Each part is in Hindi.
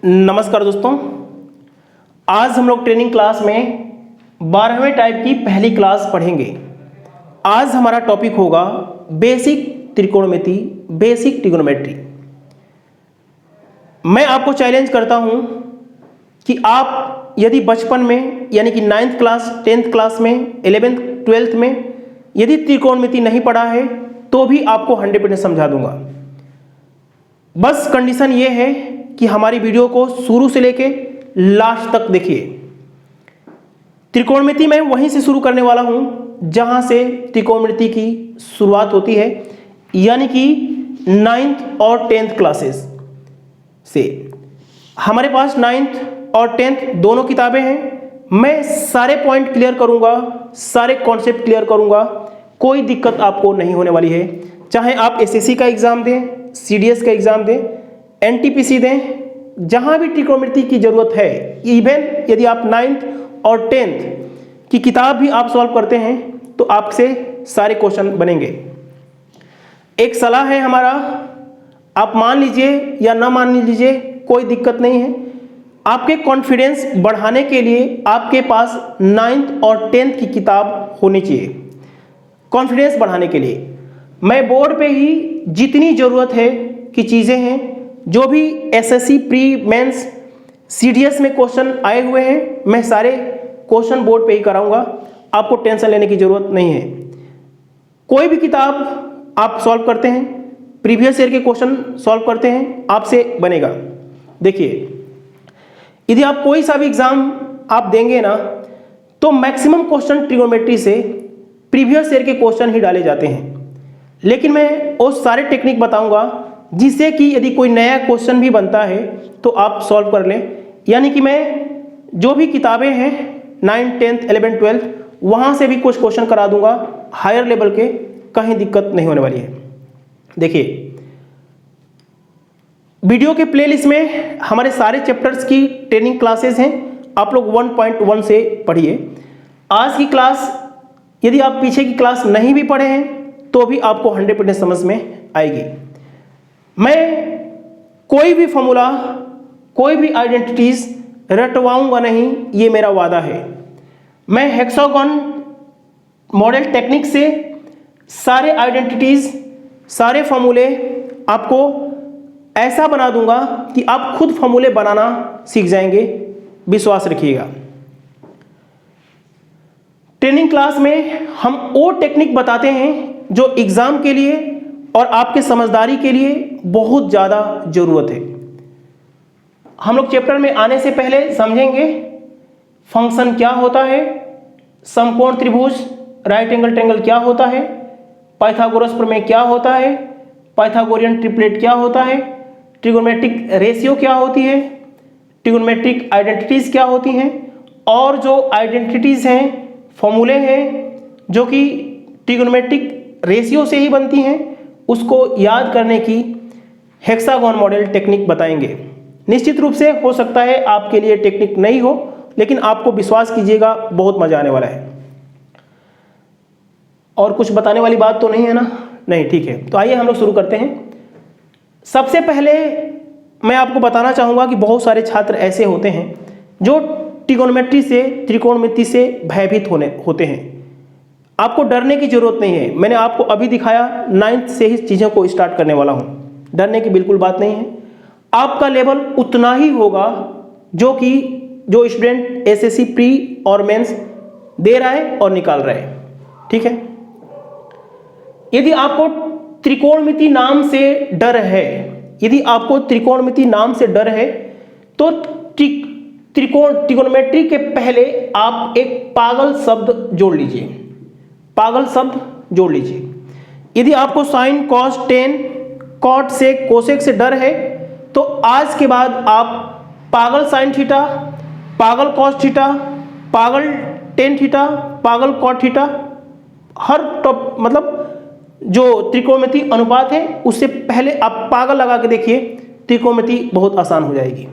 नमस्कार दोस्तों, आज हम लोग ट्रेनिंग क्लास में 12वें टाइप की पहली क्लास पढ़ेंगे। आज हमारा टॉपिक होगा बेसिक त्रिकोणमिति, बेसिक ट्रिग्नोमेट्री। मैं आपको चैलेंज करता हूं कि आप यदि बचपन में यानी कि 9th क्लास, 10th क्लास में, 11th, 12th में यदि त्रिकोणमिति नहीं पढ़ा है तो भी आपको 100% समझा दूंगा। बस कंडीशन ये है कि हमारी वीडियो को शुरू से लेके लास्ट तक देखिए। त्रिकोणमिति मैं वहीं से शुरू करने वाला हूं जहां से त्रिकोणमिति की शुरुआत होती है, यानी कि 9th और 10th क्लासेस से। हमारे पास 9th और 10th दोनों किताबें हैं। मैं सारे पॉइंट क्लियर करूंगा, सारे कॉन्सेप्ट क्लियर करूंगा, कोई दिक्कत आपको नहीं होने वाली है। चाहे आप एसएससी का एग्जाम दें, सीडीएस का एग्जाम दें, एनटीपीसी दें, जहां भी त्रिकोणमिति की जरूरत है, इवन यदि आप 9th और 10th की किताब भी आप सॉल्व करते हैं तो आपसे सारे क्वेश्चन बनेंगे। एक सलाह है हमारा, आप मान लीजिए या ना मान लीजिए, कोई दिक्कत नहीं है। आपके कॉन्फिडेंस बढ़ाने के लिए आपके पास 9th और 10th की किताब होनी चाहिए। कॉन्फिडेंस बढ़ाने के लिए मैं बोर्ड पे ही जितनी ज़रूरत है कि चीज़ें हैं, जो भी एसएससी प्री मेंस सीडीएस में क्वेश्चन आए हुए हैं, मैं सारे क्वेश्चन बोर्ड पे ही कराऊंगा। आपको टेंशन लेने की ज़रूरत नहीं है। कोई भी किताब आप सॉल्व करते हैं, प्रीवियस ईयर के क्वेश्चन सॉल्व करते हैं, आपसे बनेगा। देखिए, यदि आप कोई सा भी एग्ज़ाम आप देंगे ना, तो मैक्सिमम क्वेश्चन ट्रिग्नोमेट्री से प्रीवियस ईयर के क्वेश्चन ही डाले जाते हैं। लेकिन मैं वो सारे टेक्निक बताऊंगा जिससे कि यदि कोई नया क्वेश्चन भी बनता है तो आप सॉल्व कर लें। यानी कि मैं जो भी किताबें हैं 9th, 10th, 11th, 12th वहाँ से भी कुछ क्वेश्चन करा दूंगा हायर लेवल के, कहीं दिक्कत नहीं होने वाली है। देखिए, वीडियो के प्लेलिस्ट में हमारे सारे चैप्टर्स की ट्रेनिंग क्लासेस हैं, आप लोग 1.1 से पढ़िए। आज की क्लास यदि आप पीछे की क्लास नहीं भी पढ़े हैं तो भी आपको 100% समझ में आएगी। मैं कोई भी फॉर्मूला, कोई भी आइडेंटिटीज रटवाऊंगा नहीं, ये मेरा वादा है। मैं हेक्सागोन मॉडल टेक्निक से सारे आइडेंटिटीज, सारे फॉर्मूले आपको ऐसा बना दूंगा कि आप खुद फॉर्मूले बनाना सीख जाएंगे, विश्वास रखिएगा। ट्रेनिंग क्लास में हम वो टेक्निक बताते हैं जो एग्जाम के लिए और आपके समझदारी के लिए बहुत ज़्यादा ज़रूरत है। हम लोग चैप्टर में आने से पहले समझेंगे फंक्शन क्या होता है, समकोण त्रिभुज, राइट एंगल ट्रायंगल क्या होता है, पाइथागोरस प्रमेय क्या होता है, पाइथागोरियन ट्रिपलेट क्या होता है, ट्रिगोनोमेट्रिक रेशियो क्या होती है, ट्रिगोनोमेट्रिक आइडेंटिटीज़ क्या होती हैं, और जो आइडेंटिटीज़ हैं, फॉर्मूले हैं जो कि ट्रिगोनोमेट्रिक रेशियो से ही बनती हैं, उसको याद करने की हेक्सागोन मॉडल टेक्निक बताएंगे। निश्चित रूप से हो सकता है आपके लिए टेक्निक नहीं हो, लेकिन आपको विश्वास कीजिएगा बहुत मजा आने वाला है। और कुछ बताने वाली बात तो नहीं है ना? नहीं, ठीक है। तो आइए हम लोग शुरू करते हैं। सबसे पहले मैं आपको बताना चाहूँगा कि बहुत सारे छात्र ऐसे होते हैं जो ट्रिगोनोमेट्री से, त्रिकोणमिति से भयभीत होते हैं। आपको डरने की जरूरत नहीं है। मैंने आपको अभी दिखाया, 9th से ही चीज़ों को स्टार्ट करने वाला हूँ। डरने की बिल्कुल बात नहीं है। आपका लेवल उतना ही होगा जो स्टूडेंट एसएससी प्री और मेंस दे रहा है और निकाल रहा है, ठीक है। यदि आपको त्रिकोणमिति नाम से डर है, यदि आपको त्रिकोणमिति नाम से डर है, तो त्रिकोणमेट्री के पहले आप एक पागल शब्द जोड़ लीजिए। पागल शब्द जोड़ लीजिए। यदि आपको साइन, कॉस, टेन, कॉट से, कोसेक से डर है, तो आज के बाद आप पागल साइन थीटा, पागल कॉस थीटा, पागल टेन थीटा, पागल कॉट थीटा, हर मतलब जो त्रिकोणमिति अनुपात है उससे पहले आप पागल लगा के देखिए, त्रिकोणमिति बहुत आसान हो जाएगी।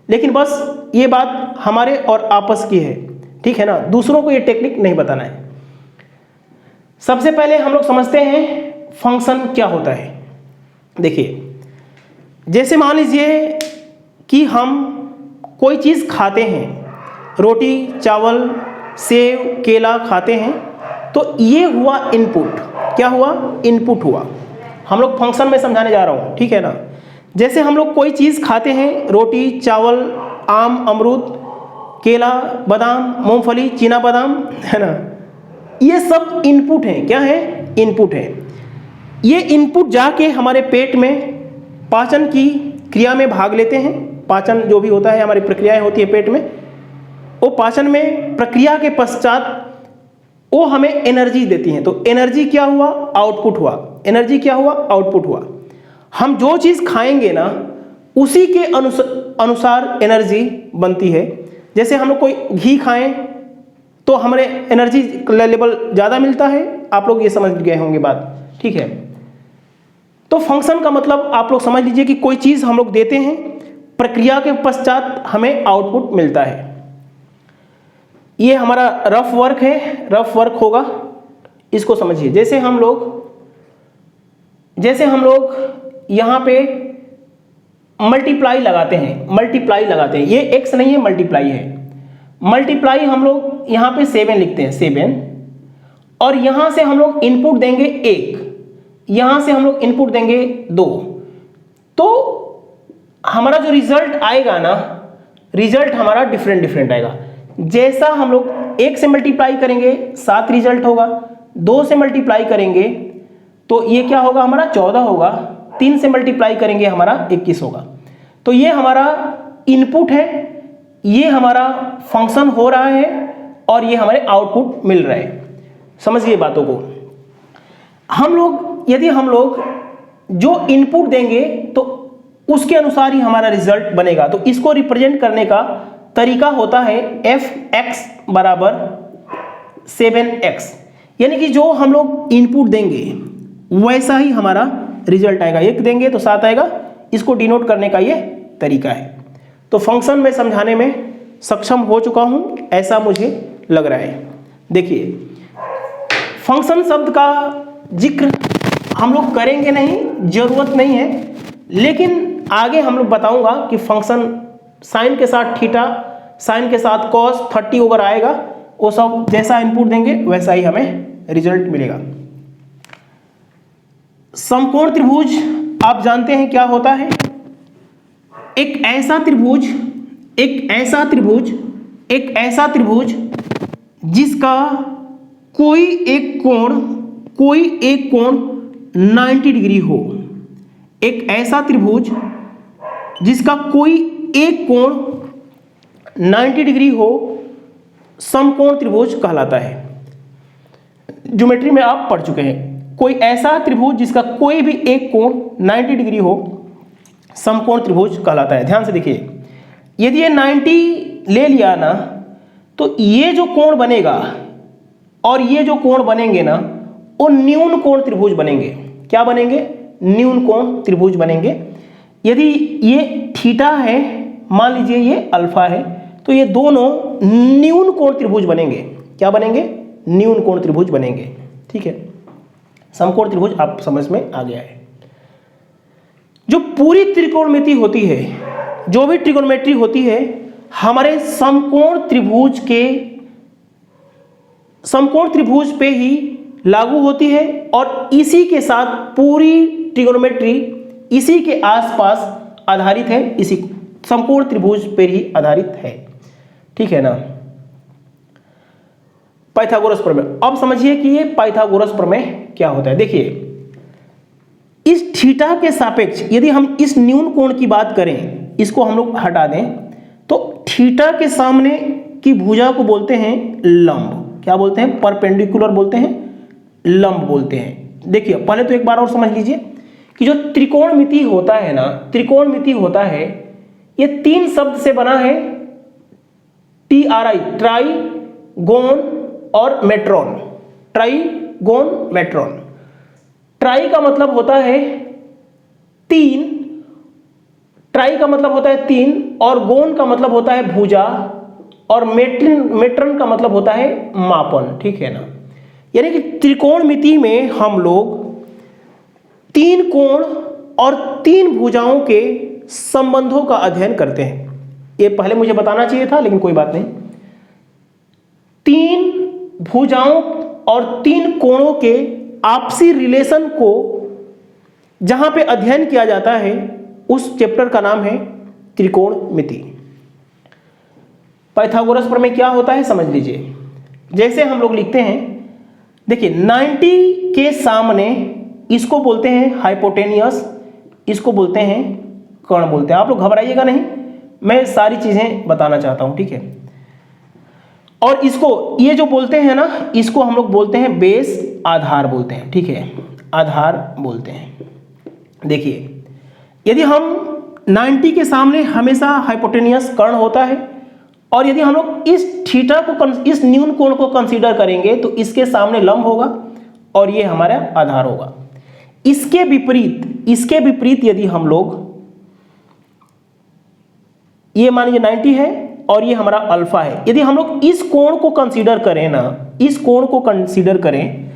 लेकिन बस ये बात हमारे और आपस की है, ठीक है ना? दूसरों को ये टेक्निक नहीं बताना है। सबसे पहले हम लोग समझते हैं फंक्शन क्या होता है। देखिए, जैसे मान लीजिए कि हम कोई चीज़ खाते हैं, रोटी चावल सेव केला खाते हैं, तो ये हुआ इनपुट। क्या हुआ? इनपुट हुआ। हम लोग फंक्शन में समझाने जा रहा हूँ, ठीक है ना। जैसे हम लोग कोई चीज़ खाते हैं, रोटी चावल आम अमरूद केला बादाम मूंगफली चीना बादाम, है ना, ये सब इनपुट हैं। क्या है? इनपुट है। ये इनपुट जाके हमारे पेट में पाचन की क्रिया में भाग लेते हैं। पाचन जो भी होता है, हमारी प्रक्रियाएं होती है पेट में, वो पाचन में प्रक्रिया के पश्चात वो हमें एनर्जी देती हैं। तो एनर्जी क्या हुआ? आउटपुट हुआ। एनर्जी क्या हुआ? आउटपुट हुआ। हम जो चीज़ खाएंगे ना, उसी के अनुसार एनर्जी बनती है। जैसे हम लोग कोई घी खाएं तो हमारे एनर्जी लेवल ज़्यादा मिलता है। आप लोग ये समझ गए होंगे बात, ठीक है। तो फंक्शन का मतलब आप लोग समझ लीजिए कि कोई चीज़ हम लोग देते हैं, प्रक्रिया के पश्चात हमें आउटपुट मिलता है। ये हमारा रफ वर्क है, रफ वर्क होगा, इसको समझिए। जैसे हम लोग यहाँ पे मल्टीप्लाई लगाते हैं, ये एक्स नहीं है, मल्टीप्लाई है। मल्टीप्लाई हम लोग यहाँ पे 7 लिखते हैं, 7, और यहाँ से हम लोग इनपुट देंगे 1, यहाँ से हम लोग इनपुट देंगे 2, तो हमारा जो रिजल्ट आएगा ना, रिजल्ट हमारा डिफरेंट आएगा। जैसा हम लोग 1 से मल्टीप्लाई करेंगे 7 रिजल्ट होगा, 2 से मल्टीप्लाई करेंगे तो ये क्या होगा? हमारा 14 होगा, 3 से मल्टीप्लाई करेंगे हमारा 21 होगा। तो ये हमारा इनपुट है, ये हमारा फंक्शन हो रहा है, और ये हमारे आउटपुट मिल रहा है। समझिए बातों को। यदि हम लोग जो इनपुट देंगे तो उसके अनुसार ही हमारा रिजल्ट बनेगा। तो इसको रिप्रेजेंट करने का तरीका होता है fx बराबर 7x, यानी कि जो हम लोग इनपुट देंगे वैसा ही हमारा रिजल्ट आएगा। 1 देंगे तो 7 आएगा। इसको डिनोट करने का ये तरीका है। तो फंक्शन में समझाने में सक्षम हो चुका हूं, ऐसा मुझे लग रहा है। देखिए, फंक्शन शब्द का जिक्र हम लोग करेंगे नहीं, जरूरत नहीं है, लेकिन आगे हम लोग बताऊंगा कि फंक्शन साइन के साथ थीटा, साइन के साथ कॉस 30 ओवर आएगा, वो सब जैसा इनपुट देंगे वैसा ही हमें रिजल्ट मिलेगा। समकोण त्रिभुज आप जानते हैं क्या होता है? एक ऐसा त्रिभुज जिसका कोई एक कोण 90 डिग्री हो। एक ऐसा त्रिभुज जिसका कोई एक कोण 90 डिग्री हो, समकोण त्रिभुज कहलाता है। ज्योमेट्री में आप पढ़ चुके हैं। कोई ऐसा त्रिभुज जिसका कोई भी एक कोण 90 डिग्री हो, समकोण त्रिभुज कहलाता है। ध्यान से देखिए, यदि ये 90 ले लिया ना, तो ये जो कोण बनेगा और ये जो कोण बनेंगे ना, वो न्यून कोण त्रिभुज बनेंगे। क्या बनेंगे? न्यून कोण त्रिभुज बनेंगे। यदि ये थीटा है, मान लीजिए ये अल्फा है, तो ये दोनों न्यून कोण त्रिभुज बनेंगे। क्या बनेंगे? न्यून कोण त्रिभुज बनेंगे। ठीक है, समकोण त्रिभुज आप समझ में आ गया है। जो पूरी त्रिकोणमिति होती है, जो भी ट्रिगोनोमेट्री होती है, हमारे समकोण त्रिभुज पे ही लागू होती है, और इसी के साथ पूरी ट्रिगोनोमेट्री इसी के आसपास आधारित है, इसी समकोण त्रिभुज पर ही आधारित है। ठीक है ना। पाइथागोरस प्रमेय, अब समझिए कि ये पाइथागोरस प्रमेय क्या होता है। देखिए, इस थीटा के सापेक्ष यदि हम इस न्यून कोण की बात करें, इसको हम लोग हटा दें, तो थीटा के सामने की भुजा को बोलते हैं लंब। क्या बोलते हैं? परपेंडिकुलर बोलते हैं, लंब बोलते हैं। देखिए, पहले तो एक बार और समझ लीजिए कि जो त्रिकोणमिति होता है ना, त्रिकोणमिति होता है, ये 3 शब्द से बना है, TRI, ट्राइगोन और मेट्रॉन। ट्राइगोन मेट्रॉन। ट्राई का मतलब होता है 3, ट्राई का मतलब होता है 3, और गोन का मतलब होता है भुजा, और मेट्रन का मतलब होता है मापन। ठीक है ना। यानी कि त्रिकोणमिति में हम लोग 3 कोण और 3 भुजाओं के संबंधों का अध्ययन करते हैं। ये पहले मुझे बताना चाहिए था, लेकिन कोई बात नहीं। तीन भुजाओं और तीन कोणों के आपसी रिलेशन को जहां पे अध्ययन किया जाता है उस चैप्टर का नाम है त्रिकोणमिति। पाइथागोरस प्रमेय क्या होता है समझ लीजिए। जैसे हम लोग लिखते हैं, देखिए 90 के सामने इसको बोलते हैं हाइपोटेनियस, इसको बोलते हैं कर्ण बोलते हैं। आप लोग घबराइएगा नहीं, मैं सारी चीजें बताना चाहता हूं, ठीक है। और इसको ये जो बोलते हैं ना, इसको हम लोग बोलते हैं बेस, आधार बोलते हैं, ठीक है, आधार बोलते हैं। देखिए यदि हम 90 के सामने हमेशा हाइपोटेनियस कर्ण होता है, और यदि हम लोग इस थीटा को, इस न्यून कोण को कंसीडर करेंगे तो इसके सामने लंब होगा और ये हमारा आधार होगा। इसके विपरीत यदि हम लोग, ये मान लीजिए 90 है और ये हमारा अल्फा है, यदि हम लोग इस कोण को कंसीडर करें ना, इस कोण को कंसीडर करें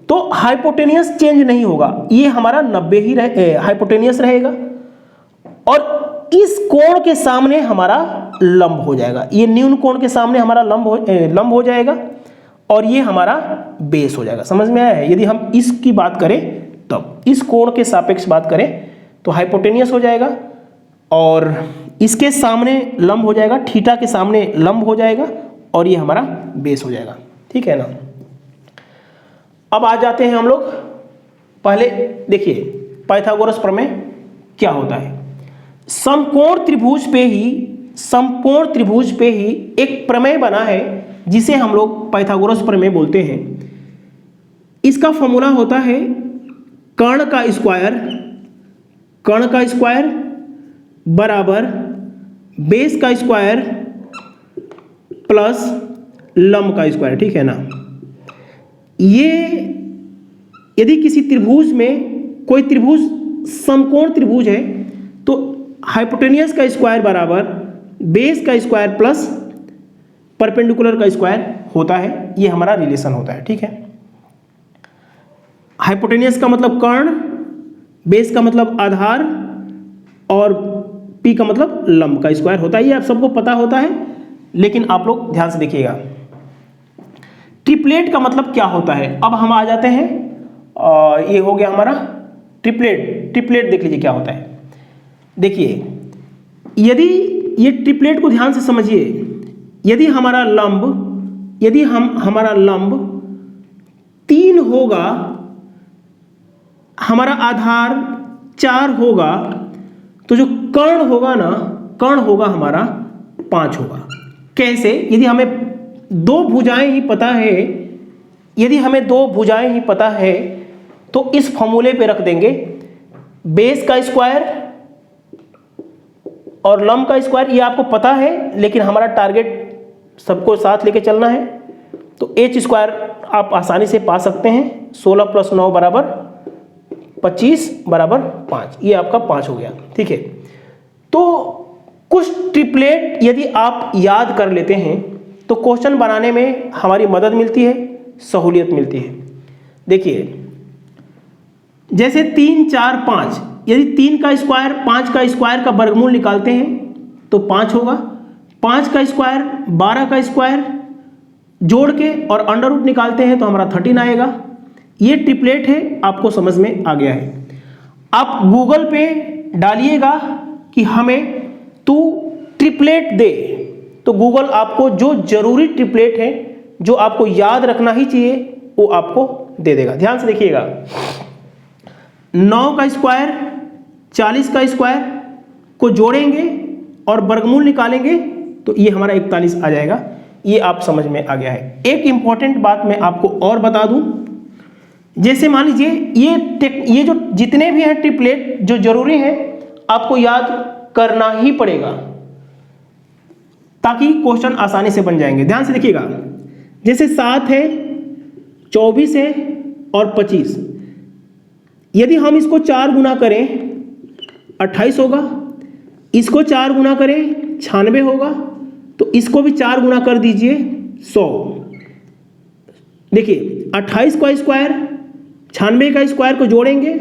तो हाइपोटेनियस चेंज नहीं होगा, ये हमारा 90 ही हाइपोटेनियस रहेगा, और इस कोण के सामने हमारा लंब हो जाएगा, ये न्यून कोण के सामने हमारा लंब हो जाएगा, और ये हमारा बेस हो जाएगा। समझ में आया है? यदि हम इसकी बात करें तब इस कोण के सापेक्ष बात करें तो हाइपोटेनियस हो जाएगा, और इसके सामने लंब हो जाएगा, थीटा के सामने लंब हो जाएगा, और ये हमारा बेस हो जाएगा, ठीक है ना। अब आ जाते हैं हम लोग, पहले देखिए पाइथागोरस प्रमेय क्या होता है। समकोण त्रिभुज पे ही एक प्रमेय बना है जिसे हम लोग पाइथागोरस प्रमेय बोलते हैं। इसका फॉर्मूला होता है कर्ण का स्क्वायर बराबर बेस का स्क्वायर प्लस लंब का स्क्वायर, ठीक है ना। ये यदि किसी त्रिभुज में, कोई त्रिभुज समकोण त्रिभुज है तो हाइपोटेनियस का स्क्वायर बराबर बेस का स्क्वायर प्लस परपेंडिकुलर का स्क्वायर होता है, ये हमारा रिलेशन होता है, ठीक है। हाइपोटेनियस का मतलब कर्ण, बेस का मतलब आधार, और पी का मतलब लंब का स्क्वायर होता है। ये आप सबको पता होता है, लेकिन आप लोग ध्यान से देखिएगा। ट्रिपलेट का मतलब क्या होता है। अब हम आ जाते हैं, ये हो गया हमारा ट्रिपलेट देख लीजिए क्या होता है। देखिए यदि ये ट्रिपलेट को ध्यान से समझिए, यदि हमारा लंब 3 होगा, हमारा आधार 4 होगा, तो जो कर्ण होगा हमारा 5 होगा। कैसे? यदि हमें दो भुजाएं ही पता है तो इस फॉर्मूले पे रख देंगे, बेस का स्क्वायर और लंब का स्क्वायर, ये आपको पता है, लेकिन हमारा टारगेट सबको साथ लेके चलना है, तो एच स्क्वायर आप आसानी से पा सकते हैं। 16 + 9 बराबर 25 बराबर 5, ये आपका 5 हो गया, ठीक है। तो कुछ ट्रिपलेट यदि आप याद कर लेते हैं तो क्वेश्चन बनाने में हमारी मदद मिलती है, सहूलियत मिलती है। देखिए जैसे 3, 4, 5, यदि 3 का स्क्वायर 5 का स्क्वायर का वर्गमूल निकालते हैं तो 5 होगा। 5 का स्क्वायर 12 का स्क्वायर जोड़ के और अंडर रूट निकालते हैं तो हमारा 13 आएगा। ये ट्रिपलेट है, आपको समझ में आ गया है। आप गूगल पे डालिएगा कि हमें तू ट्रिपलेट दे, तो गूगल आपको जो जरूरी ट्रिपलेट है, जो आपको याद रखना ही चाहिए, वो आपको दे देगा। ध्यान से देखिएगा, 9 का स्क्वायर 40 का स्क्वायर को जोड़ेंगे और वर्गमूल निकालेंगे तो ये हमारा 41 आ जाएगा। ये आप समझ में आ गया है। एक इंपॉर्टेंट बात मैं आपको और बता दूं, जैसे मान लीजिए ये जो जितने भी हैं ट्रिपलेट जो जरूरी है आपको याद करना ही पड़ेगा ताकि क्वेश्चन आसानी से बन जाएंगे। ध्यान से देखिएगा, जैसे 7 है, 24 है और 25, यदि हम इसको 4 गुना करें 28 होगा, इसको 4 गुना करें 96 होगा, तो इसको भी 4 गुना कर दीजिए 100। देखिए 28 का स्क्वायर 96 का स्क्वायर को जोड़ेंगे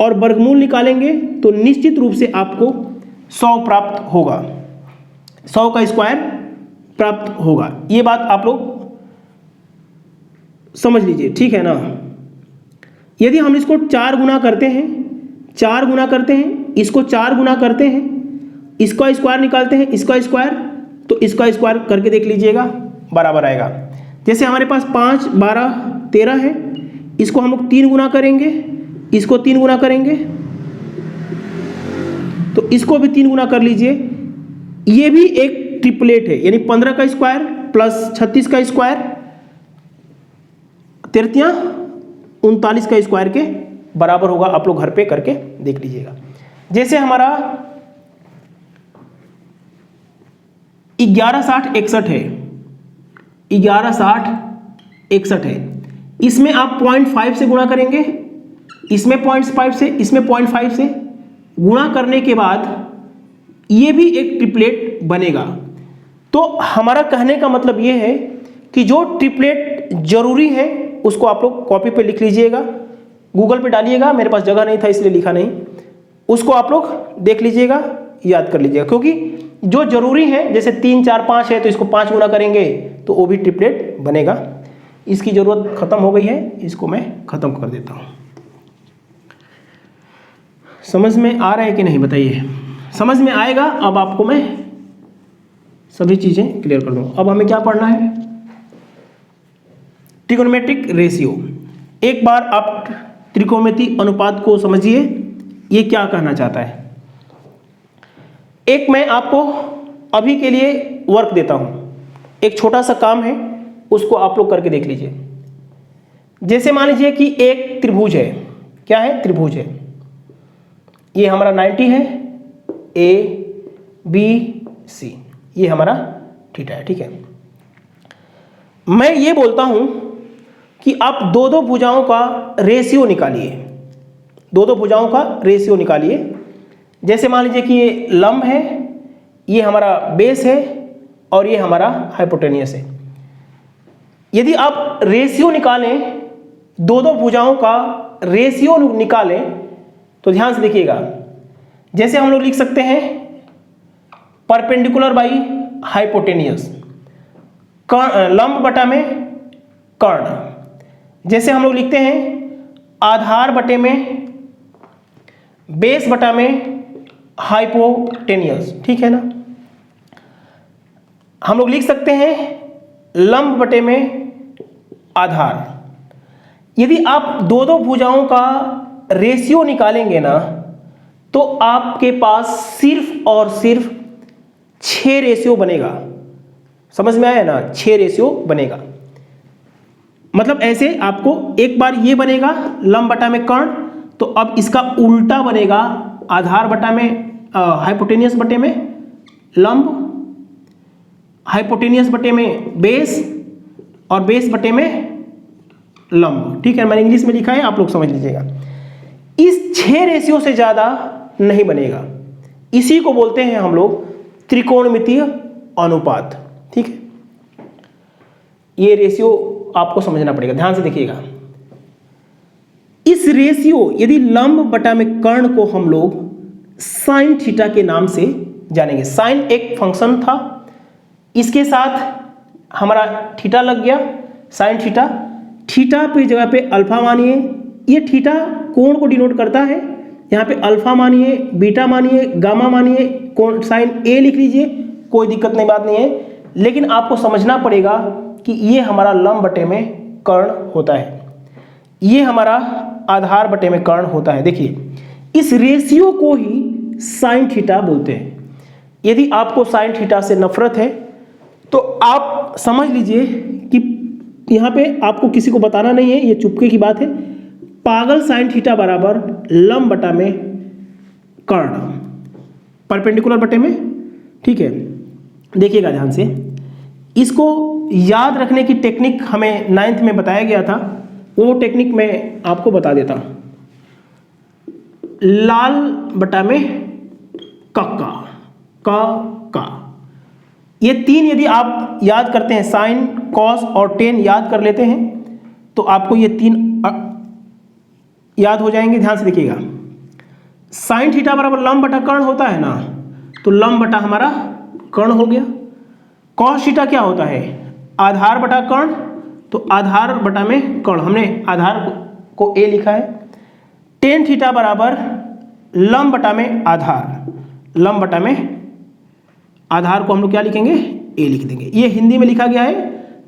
और वर्गमूल निकालेंगे तो निश्चित रूप से आपको 100 प्राप्त होगा, 100 का स्क्वायर प्राप्त होगा। ये बात आप लोग समझ लीजिए, ठीक है ना। यदि हम इसको 4 गुना करते हैं, 4 गुना करते हैं, इसको 4 गुना करते हैं, इसका स्क्वायर निकालते हैं, इसका स्क्वायर, तो इसका स्क्वायर करके देख लीजिएगा, बराबर आएगा। जैसे हमारे पास 5, 12, 13 है, इसको हम लोग 3 गुना करेंगे, इसको 3 गुना करेंगे, तो इसको भी 3 गुना कर लीजिए। ये भी एक ट्रिपलेट है, यानी 15 का स्क्वायर प्लस 36 का स्क्वायर, 3 39 का स्क्वायर के बराबर होगा। आप लोग घर पे करके देख लीजिएगा। जैसे हमारा 1160 है, 1160 है, इसमें आप 0.5 से गुणा करेंगे, इसमें 0.5 से, इसमें 0.5 से गुणा करने के बाद ये भी एक ट्रिपलेट बनेगा। तो हमारा कहने का मतलब ये है कि जो ट्रिपलेट जरूरी है उसको आप लोग कॉपी पे लिख लीजिएगा, गूगल पे डालिएगा, मेरे पास जगह नहीं था इसलिए लिखा नहीं, उसको आप लोग देख लीजिएगा, याद कर लीजिएगा। क्योंकि जो जरूरी है, जैसे 3, 4, 5 है तो इसको 5 गुना करेंगे तो वो भी ट्रिपलेट बनेगा। इसकी जरूरत खत्म हो गई है, इसको मैं खत्म कर देता हूँ। समझ में आ रहा है कि नहीं बताइए? समझ में आएगा। अब आपको मैं सभी चीजें क्लियर कर दूँ। अब हमें क्या पढ़ना है? Trigonometric ratio. एक बार आप त्रिकोणमितीय अनुपात को समझिए, ये क्या कहना चाहता है। एक मैं आपको अभी के लिए वर्क देता हूं, एक छोटा सा काम है, उसको आप लोग करके देख लीजिए। जैसे मान लीजिए कि एक त्रिभुज है, क्या है? त्रिभुज है। ये हमारा 90 है, ए बी सी, ये हमारा थीटा है, ठीक है। मैं ये बोलता हूं कि आप दो दो भुजाओं का रेशियो निकालिए, दो दो भुजाओं का रेशियो निकालिए। जैसे मान लीजिए कि ये लंब है, ये हमारा बेस है और ये हमारा हाइपोटेनियस है। यदि आप रेशियो निकालें, दो दो भुजाओं का रेशियो निकालें, तो ध्यान से देखिएगा। जैसे हम लोग लिख सकते हैं परपेंडिकुलर बाई हाइपोटेनियस, लंब बटा में कर्ण। जैसे हम लोग लिखते हैं आधार बटे में बेस बटा में हाइपोटेनियस, ठीक है ना। हम लोग लिख सकते हैं लंब बटे में आधार। यदि आप दो दो भुजाओं का रेशियो निकालेंगे ना, तो आपके पास सिर्फ और सिर्फ 6 रेशियो बनेगा। समझ में आया ना? 6 रेशियो बनेगा। मतलब ऐसे आपको एक बार ये बनेगा लंब बटा में कर्ण, तो अब इसका उल्टा बनेगा आधार बटा में हाइपोटेनियस बटे में लंब, हाइपोटेनियस बटे में बेस और बेस बटे में लंब, ठीक है। मैंने इंग्लिश में लिखा है, आप लोग समझ लीजिएगा। इस 6 रेशियो से ज्यादा नहीं बनेगा। इसी को बोलते हैं हम लोग त्रिकोणमितीय अनुपात, ठीक है। ये रेशियो आपको समझना पड़ेगा, ध्यान से देखिएगा। इस रेशियो, यदि लंब बटा में कर्ण को हम लोग साइन थीटा के नाम से जानेंगे। साइन एक फंक्शन था, इसके साथ हमारा थीटा लग गया, साइन थीटा। थीटा पे जगह पे अल्फा मानिए, ये थीटा कोण को डिनोट करता है। यहाँ पे अल्फा मानिए, बीटा मानिए, गामा मानिए, कोण साइन ए लिख लीजिए, कोई दिक्कत नहीं, बात नहीं है। लेकिन आपको समझना पड़ेगा कि ये हमारा लंब बटे में कर्ण होता है, ये हमारा आधार बटे में कर्ण होता है। देखिए, इस रेशियो को ही साइन थीटा बोलते हैं। यदि आपको साइन थीटा से नफरत है तो आप समझ लीजिए कि यहाँ पे आपको किसी को बताना नहीं है, ये चुपके की बात है। पागल साइन थीटा बराबर लंब बटा में कर्ण, परपेंडिकुलर बटे में, ठीक है। देखिएगा ध्यान से, इसको याद रखने की टेक्निक हमें 9th में बताया गया था, वो टेक्निक मैं आपको बता देता हूं। लाल बटा में कक्का, का, ये 3 यदि आप याद करते हैं, साइन, कॉस और टेन याद कर लेते हैं, तो आपको ये 3 याद हो जाएंगे। ध्यान से देखिएगा, साइन थीटा बराबर लंब बटा कर्ण होता है ना, तो लंब बटा हमारा कर्ण हो गया। cos थीटा क्या होता है, आधार बटा कर्ण, तो आधार बटा में कर्ण, हमने आधार को a लिखा है। tan थीटा बराबर लंब बटा में आधार, लंब बटा में आधार को हम लोग क्या लिखेंगे, a लिख देंगे। ये हिंदी में लिखा गया है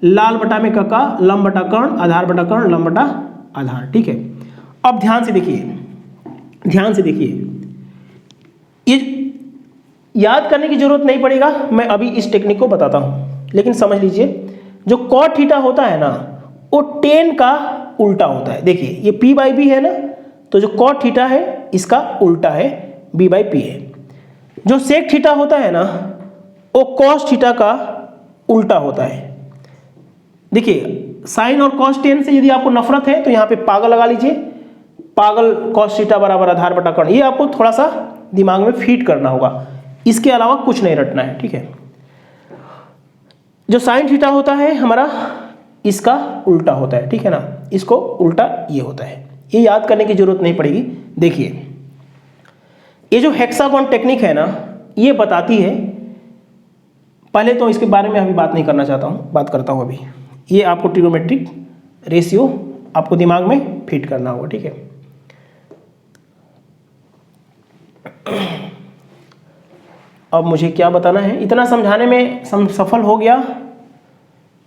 लाल बटा में कका, लंब बटा कर्ण, आधार बटा कर्ण, लंब बटा आधार। ठीक है, अब ध्यान से देखिए, ध्यान से देखिए, ये याद करने की जरूरत नहीं पड़ेगा, मैं अभी इस टेक्निक को बताता हूं, लेकिन समझ लीजिए जो cot थीटा होता है ना वो tan का उल्टा होता है। देखिए ये p बाई बी है ना, तो जो cot थीटा है इसका उल्टा है, b बाई पी है। जो sec थीटा होता है ना वो cos थीटा का उल्टा होता है। देखिए साइन और cos tan से यदि आपको नफरत है तो यहाँ पे पागल लगा लीजिए, पागल cos थीटा बराबर आधार बटा कर्ण, ये आपको थोड़ा सा दिमाग में फीड करना होगा, इसके अलावा कुछ नहीं रटना है। ठीक है, जो साइन थीटा होता है हमारा इसका उल्टा होता है। ठीक है ना, इसको उल्टा ये होता है, ये याद करने की जरूरत नहीं पड़ेगी। देखिए ये जो हेक्सागोन टेक्निक है ना ये बताती है, पहले तो इसके बारे में अभी बात नहीं करना चाहता हूँ, बात करता हूँ अभी। ये आपको ट्रिग्नोमेट्रिक रेशियो आपको दिमाग में फिट करना होगा। ठीक है, अब मुझे क्या बताना है, इतना समझाने में सफल हो गया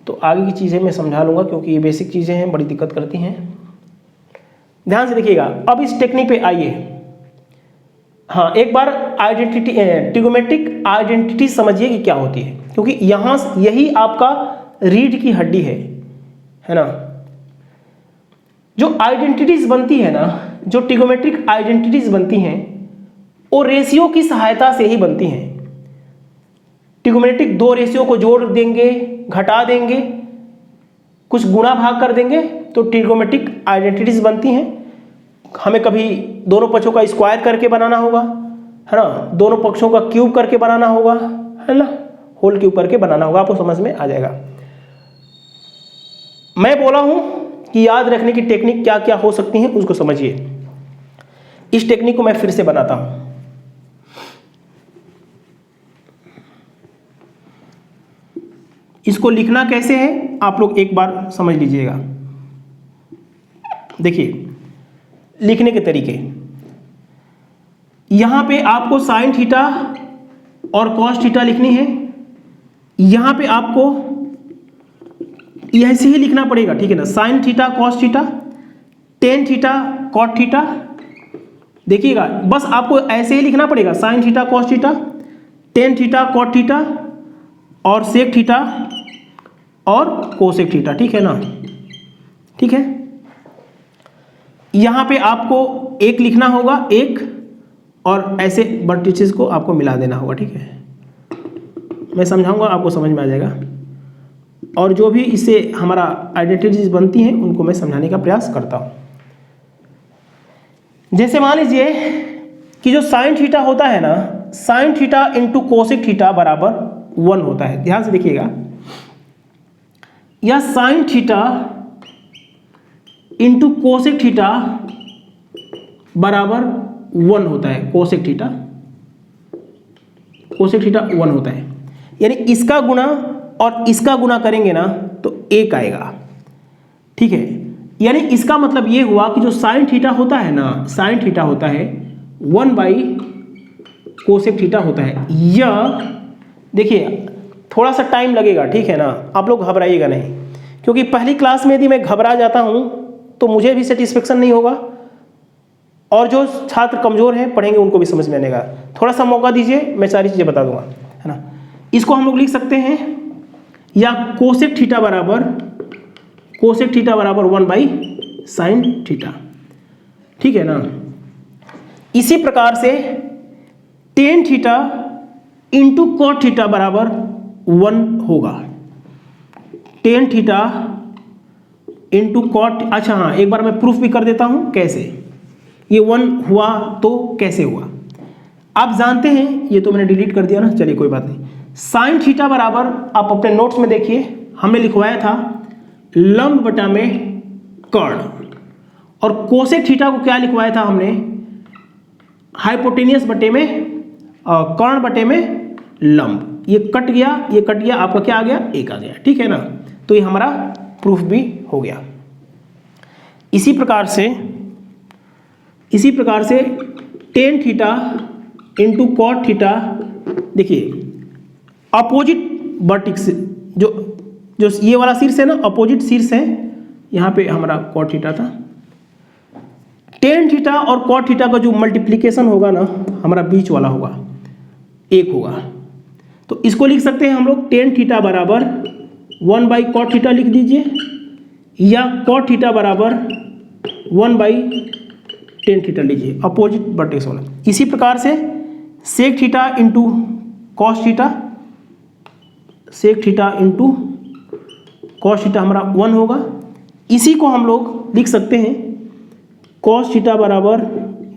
तो आगे की चीज़ें मैं समझा लूँगा, क्योंकि ये बेसिक चीज़ें हैं, बड़ी दिक्कत करती हैं। ध्यान से देखिएगा, अब इस टेक्निक पे आइए। हाँ, एक बार आइडेंटिटी, ट्रिग्नोमेट्रिक आइडेंटिटी समझिए कि क्या होती है, क्योंकि यहाँ यही आपका रीढ़ की हड्डी है ना। जो आइडेंटिटीज बनती है ना, जो ट्रिग्नोमेट्रिक आइडेंटिटीज बनती हैं वो रेशियो की सहायता से ही बनती हैं। ट्रिग्नोमेट्रिक दो रेशियो को जोड़ देंगे, घटा देंगे, कुछ गुणा भाग कर देंगे तो ट्रिग्नोमेट्रिक आइडेंटिटीज बनती हैं। हमें कभी दोनों पक्षों का स्क्वायर करके बनाना होगा, है ना, दोनों पक्षों का क्यूब करके बनाना होगा, है ना, होल क्यूब करके बनाना होगा, आपको समझ में आ जाएगा। मैं बोला हूं कि याद रखने की टेक्निक क्या क्या हो सकती हैं उसको समझिए। इस टेक्निक को मैं फिर से बनाता हूं। इसको लिखना कैसे है आप लोग एक बार समझ लीजिएगा। देखिए लिखने के तरीके, यहां पे आपको साइन थीटा और कॉस थीटा लिखनी है, यहां पे आपको ऐसे ही लिखना पड़ेगा। ठीक है ना, sine theta cos theta, tan theta cot theta. देखिएगा बस आपको ऐसे ही लिखना पड़ेगा, sine theta cos theta, tan theta cot theta और सेक थीटा और कोसेक थीटा। ठीक है ना, ठीक है। यहां पे आपको एक लिखना होगा, एक, और ऐसे वर्टिसेस को आपको मिला देना होगा। ठीक है, मैं समझाऊंगा, आपको समझ में आ जाएगा। और जो भी इससे हमारा आइडेंटिटीज बनती हैं उनको मैं समझाने का प्रयास करता हूं। जैसे मान लीजिए कि जो साइन थीटा होता है ना, sine theta into cosec theta बराबर 1 होता है। ध्यान से देखिएगा, या sign theta into cosec theta बराबर 1 होता है। कोसेक थीटा 1 होता है, यानी इसका गुणा और इसका गुणा करेंगे ना तो 1 आएगा। ठीक है, यानी इसका मतलब ये हुआ कि जो साइन थीटा होता है ना, साइन थीटा होता है 1 बाई कोसेक थीटा होता है। यह देखिए थोड़ा सा टाइम लगेगा, ठीक है ना, आप लोग घबराइएगा नहीं, क्योंकि पहली क्लास में यदि मैं घबरा जाता हूं तो मुझे भी सेटिस्फेक्शन नहीं होगा, और जो छात्र कमजोर हैं पढ़ेंगे उनको भी समझ में आने का। थोड़ा सा मौका दीजिए, मैं सारी चीजें बता दूंगा, है ना। इसको हम लोग लिख सकते हैं या कोसेक थीटा बराबर 1 बाई साइन थीटा। ठीक है ना, इसी प्रकार से tan theta into cot theta बराबर 1 होगा। टेन थीटा इंटू कॉट, अच्छा हाँ, एक बार मैं प्रूफ भी कर देता हूं कैसे ये 1 हुआ तो कैसे हुआ। आप जानते हैं, ये तो मैंने डिलीट कर दिया ना, चलिए कोई बात नहीं। साइन थीटा बराबर, आप अपने नोट्स में देखिए, हमने लिखवाया था लंब बटा में कर्ण, और कोसेक थीटा को क्या लिखवाया था हमने, हाइपोटेनियस बटे में कर्ण बटे में लंब, ये कट गया, ये कट गया, आपका क्या आ गया, 1 आ गया, ठीक है ना। तो ये हमारा प्रूफ भी हो गया। इसी प्रकार से tan theta into cot theta, देखिए अपोजिट वर्टिक्स, जो ये वाला शीर्ष है ना, अपोजिट शीर्ष है, यहाँ पे हमारा कॉट थीटा था। टेन थीटा और कॉट थीटा का जो मल्टीप्लिकेशन होगा ना, हमारा बीच वाला होगा, 1 होगा। तो इसको लिख सकते हैं हम लोग टेन थीटा बराबर 1 बाई कॉट थीटा लिख दीजिए, या कॉट थीटा बराबर 1 बाई टेन थीटा लीजिए, अपोजिट वर्टेक्स वाला। इसी प्रकार से sec theta into cos theta, sec theta into cos theta हमारा 1 होगा। इसी को हम लोग लिख सकते हैं कॉस थीटा बराबर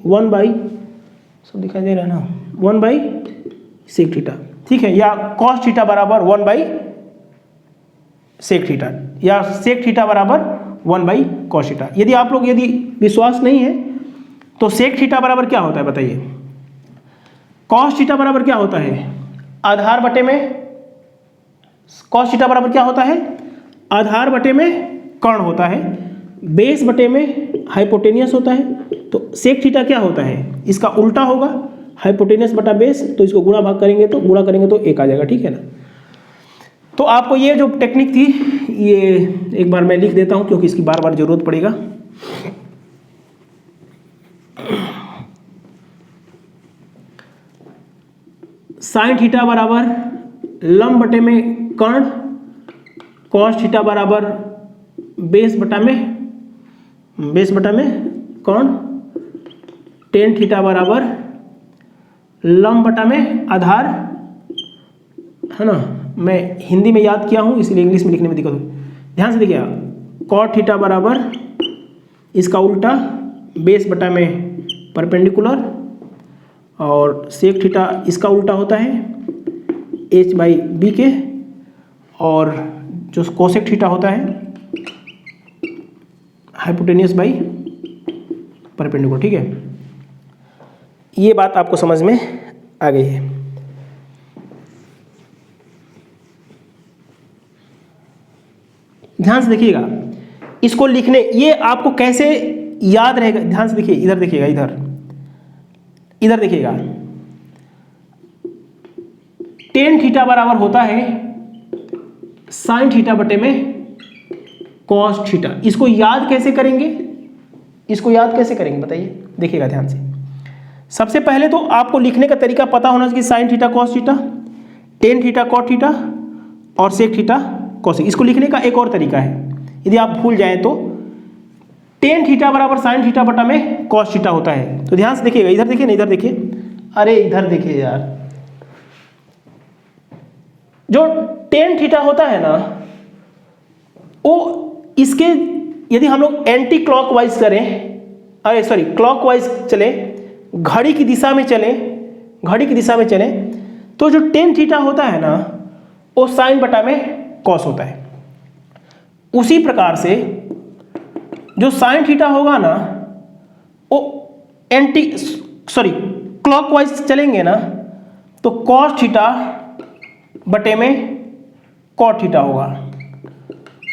1 बाई, सब दिखाई दे रहा है ना, 1 बाई सेक थीटा, ठीक है, या कॉस थीटा बराबर 1 बाई सेक थीटा, या सेक थीटा बराबर 1 बाई कॉस थीटा। यदि आप लोग यदि विश्वास नहीं है तो सेक थीटा बराबर क्या होता है बताइए, कॉस थीटा बराबर क्या होता है, आधार बटे में, कॉस थीटा बराबर क्या होता है, आधार बटे में कर्ण होता है, बेस बटे में हाइपोटेनियस होता है। तो सेक थीटा क्या होता है, इसका उल्टा होगा, हाइपोटेनियस बटा बेस, तो इसको गुणा करेंगे तो 1 आ जाएगा, ठीक है ना। तो आपको ये जो टेक्निक थी, ये एक बार मैं लिख देता हूं क्योंकि इसकी बार बार जरूरत पड़ेगा। साइन थीटा बराबर लंब बटे में कर्ण, कॉस थीटा बराबर बेस बटा में कर्ण, टेन थीटा बराबर लंब बटा में आधार, है ना। मैं हिंदी में याद किया हूँ इसलिए इंग्लिश में लिखने में दिक्कत हो, ध्यान से देखिएगा, कॉट थीटा बराबर इसका उल्टा बेस बटा में परपेंडिकुलर, और सेक थीटा इसका उल्टा होता है h बाई बी के, और जो कोसेक थीटा होता है हाइपोटेनियस बाई परपेंडिकुलर, ठीक है। ये बात आपको समझ में आ गई है। ध्यान से देखिएगा, इसको लिखने, ये आपको कैसे याद रहेगा, ध्यान से देखिए, इधर देखिएगा, इधर देखिएगा, टेन थीटा बराबर होता है साइन थीटा बटे में कॉस थीटा। इसको याद कैसे करेंगे, बताइए, देखिएगा ध्यान से। सबसे पहले तो आपको लिखने का तरीका पता होना चाहिए, sine theta cos theta, tan theta cot theta और सेक थीटा कॉसेक। इसको लिखने का एक और तरीका है, यदि आप भूल जाएं तो टेन थीटा बराबर साइन थीटा बटा में कॉस थीटा होता है। तो ध्यान से देखिएगा, इधर देखिए ना, इधर देखिए, अरे इधर देखिए यार, जो टेन थीटा होता है ना, वो इसके यदि हम लोग एंटी क्लॉकवाइज करें, अरे सॉरी क्लॉकवाइज चले, घड़ी की दिशा में चले, तो जो टेन थीटा होता है ना, वो साइन बटा में कॉस होता है। उसी प्रकार से जो साइन थीटा होगा ना, वो क्लॉकवाइज चलेंगे ना, तो कॉस थीटा बटे में कॉट थीटा होगा।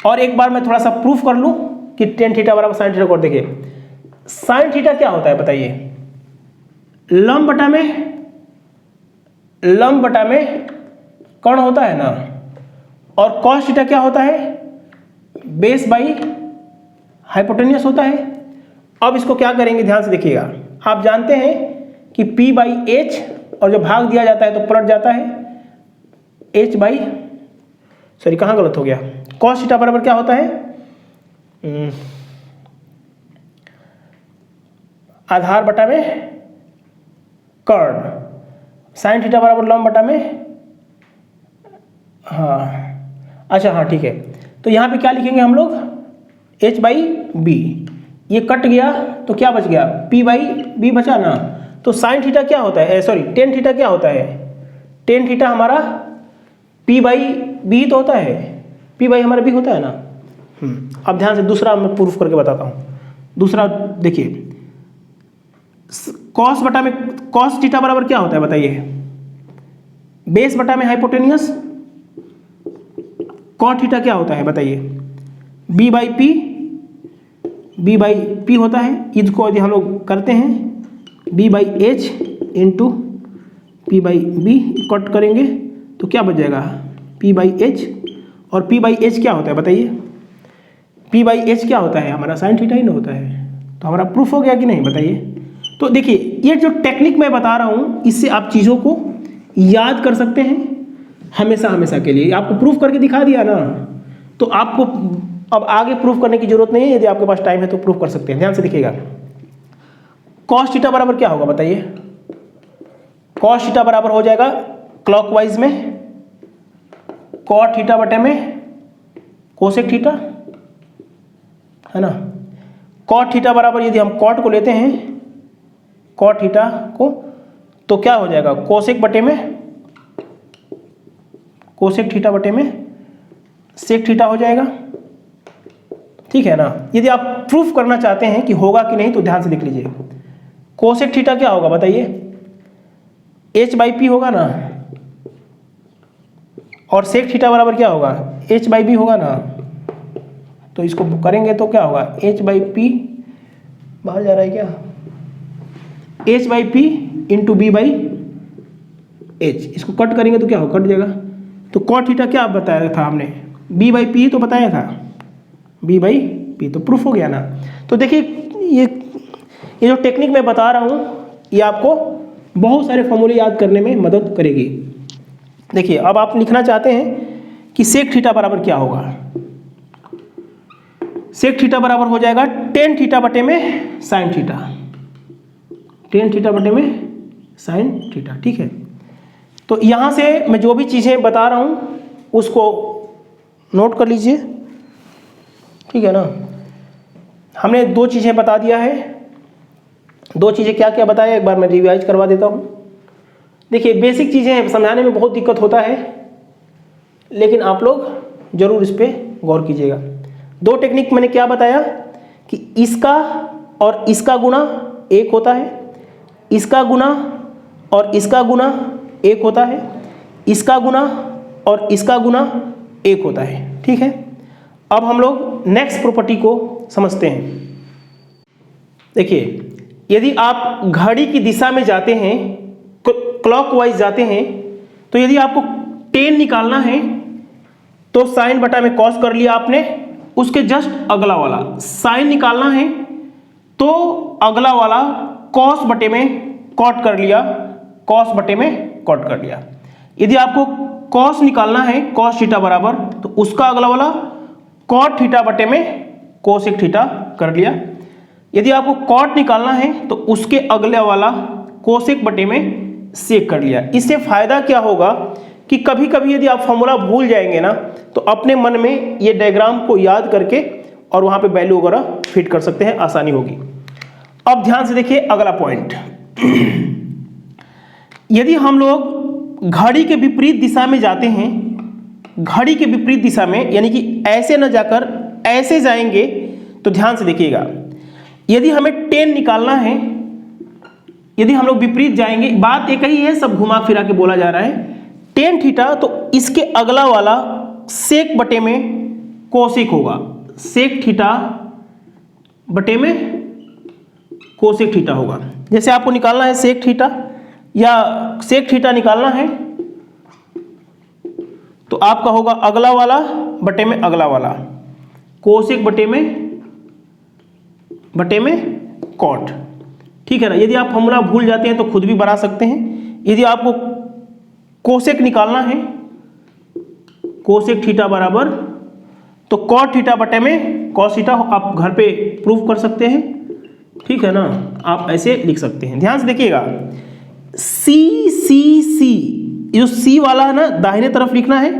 और एक बार मैं थोड़ा सा प्रूफ कर लूं कि टेन थीटा बराबर साइन थीटा कॉट। देखिए साइन थीटा क्या होता है बताइए, लंब बटा में कर्ण होता है ना, और कॉस थीटा क्या होता है, बेस बाई हाइपोटेनियस होता है। अब इसको क्या करेंगे, ध्यान से देखिएगा, आप जानते हैं कि P बाई एच, और जब भाग दिया जाता है तो पलट जाता है H बाई, सॉरी कहाँ गलत हो गया, कॉस थीटा बराबर क्या होता है, आधार बटा में कर्ण, साइन थीटा बराबर लंब बटा में, हाँ अच्छा हाँ ठीक है। तो यहाँ पे क्या लिखेंगे हम लोग, H बाई बी, ये कट गया तो क्या बच गया, P बाई बी बचा ना। तो साइन थीटा क्या होता है, सॉरी टेन थीटा क्या होता है, टेन थीटा हमारा P बाई बी तो होता है, P बाई हमारा बी होता है ना। अब ध्यान से दूसरा मैं प्रूफ करके बताता हूँ। दूसरा देखिए, कॉस बटा में कॉस थीटा बराबर क्या होता है बताइए, बेस बटा में हाइपोटेनियस, कॉट थीटा क्या होता है बताइए, बी बाई पी होता है। इसको यदि हम लोग करते हैं B by H into P by B, cut करेंगे तो क्या बच जाएगा, पी बाई एच। और पी बाई एच क्या होता है बताइए, पी बाई एच क्या होता है, हमारा साइन थीटा ही ना होता है। तो हमारा प्रूफ हो गया कि नहीं बताइए। तो देखिए ये जो टेक्निक मैं बता रहा हूँ, इससे आप चीज़ों को याद कर सकते हैं हमेशा के लिए। आपको प्रूफ करके दिखा दिया ना, तो आपको अब आगे प्रूफ करने की जरूरत नहीं है। यदि आपके पास टाइम है तो प्रूफ कर सकते हैं। ध्यान से देखिएगा, कॉस थीटा बराबर क्या होगा बताइए, कॉस थीटा बराबर हो जाएगा क्लॉकवाइज में कॉट थीटा बटे में कोसेक थीटा, है ना। कॉट थीटा बराबर यदि हम कॉट को लेते हैं, कॉट थीटा को, तो क्या हो जाएगा, कोसेक बटे में कोसेक थीटा बटे में सेक थीटा हो जाएगा, ठीक है ना। यदि आप प्रूफ करना चाहते हैं कि होगा कि नहीं तो ध्यान से देख लीजिए, कोसेक थीटा क्या होगा बताइए, एच बाई पी होगा ना, और सेक थीटा बराबर क्या होगा, एच बाई बी होगा ना। तो इसको करेंगे तो क्या होगा, एच बाई पी, बाहर जा रहा है क्या, H by P into B by H. इसको कट करेंगे तो क्या होगा, कट जाएगा। तो कॉट थीटा क्या बताया था हमने, बी बाई पी तो बताया था, बी बाई पी, तो प्रूफ हो गया ना। तो देखिए ये जो टेक्निक मैं बता रहा हूँ, ये आपको बहुत सारे फॉर्मूले याद करने में मदद करेगी। देखिए अब आप लिखना चाहते हैं कि सेक थीटा बराबर क्या होगा, सेक थीटा बराबर हो जाएगा टेन थीटा बटे में साइन थीटा, टेन थीटा बटे में साइन थीटा, ठीक है। तो यहाँ से मैं जो भी चीज़ें बता रहा हूँ उसको नोट कर लीजिए, ठीक है ना। हमने दो चीज़ें बता दिया है, दो चीज़ें क्या क्या बताया एक बार मैं रिवाइज करवा देता हूँ। देखिए बेसिक चीज़ें समझाने में बहुत दिक्कत होता है, लेकिन आप लोग जरूर इस पर गौर कीजिएगा। दो टेक्निक मैंने क्या बताया कि इसका और इसका गुणा एक होता है, इसका गुणा और इसका गुणा एक होता है, इसका गुणा और इसका गुणा एक होता है, ठीक है। अब हम लोग नेक्स्ट प्रॉपर्टी को समझते हैं। देखिए यदि आप घड़ी की दिशा में जाते हैं, क्लॉकवाइज जाते हैं, तो यदि आपको टेन निकालना है तो साइन बटा में कॉस कर लिया आपने, उसके जस्ट अगला वाला साइन निकालना है तो अगला वाला कॉस बटे में कॉट कर लिया, कॉस बटे में कॉट कर लिया। यदि आपको कॉस निकालना है कॉस थीटा बराबर, तो उसका अगला वाला कॉट थीटा बटे में कोसेक थीटा कर लिया। यदि आपको कॉट निकालना है तो उसके अगले वाला कोसेक बटे में सेक कर लिया। इससे फायदा क्या होगा कि कभी कभी यदि आप फॉर्मूला भूल जाएंगे ना, तो अपने मन में ये डायग्राम को याद करके और वहां पे वैल्यू वगैरह फिट कर सकते हैं, आसानी होगी। अब ध्यान से देखिए अगला पॉइंट, यदि हम लोग घड़ी के विपरीत दिशा में जाते हैं, घड़ी के विपरीत दिशा में यानी कि ऐसे न जाकर ऐसे जाएंगे, तो ध्यान से देखिएगा, यदि हमें 10 निकालना है, यदि हम लोग विपरीत जाएंगे, बात एक ही है, सब घुमा फिरा के बोला जा रहा है, टेन थीटा तो इसके अगला वाला सेक बटे में कोसेक होगा, सेक थीटा बटे में कोसेक थीटा होगा। जैसे आपको निकालना है सेक थीटा या सेक थीटा निकालना है तो आपका होगा अगला वाला बटे में अगला वाला, कोसेक बटे में कॉट, ठीक है ना। यदि आप फॉर्मूला भूल जाते हैं तो खुद भी बना सकते हैं। यदि आपको कोसेक निकालना है, कोसेक थीटा बराबर तो कॉट थीटा बटे में कॉस थीटा, आप घर पे प्रूफ कर सकते हैं, ठीक है ना। आप ऐसे लिख सकते हैं। ध्यान से देखिएगा, सी सी सी, जो सी वाला है ना दाहिने तरफ लिखना है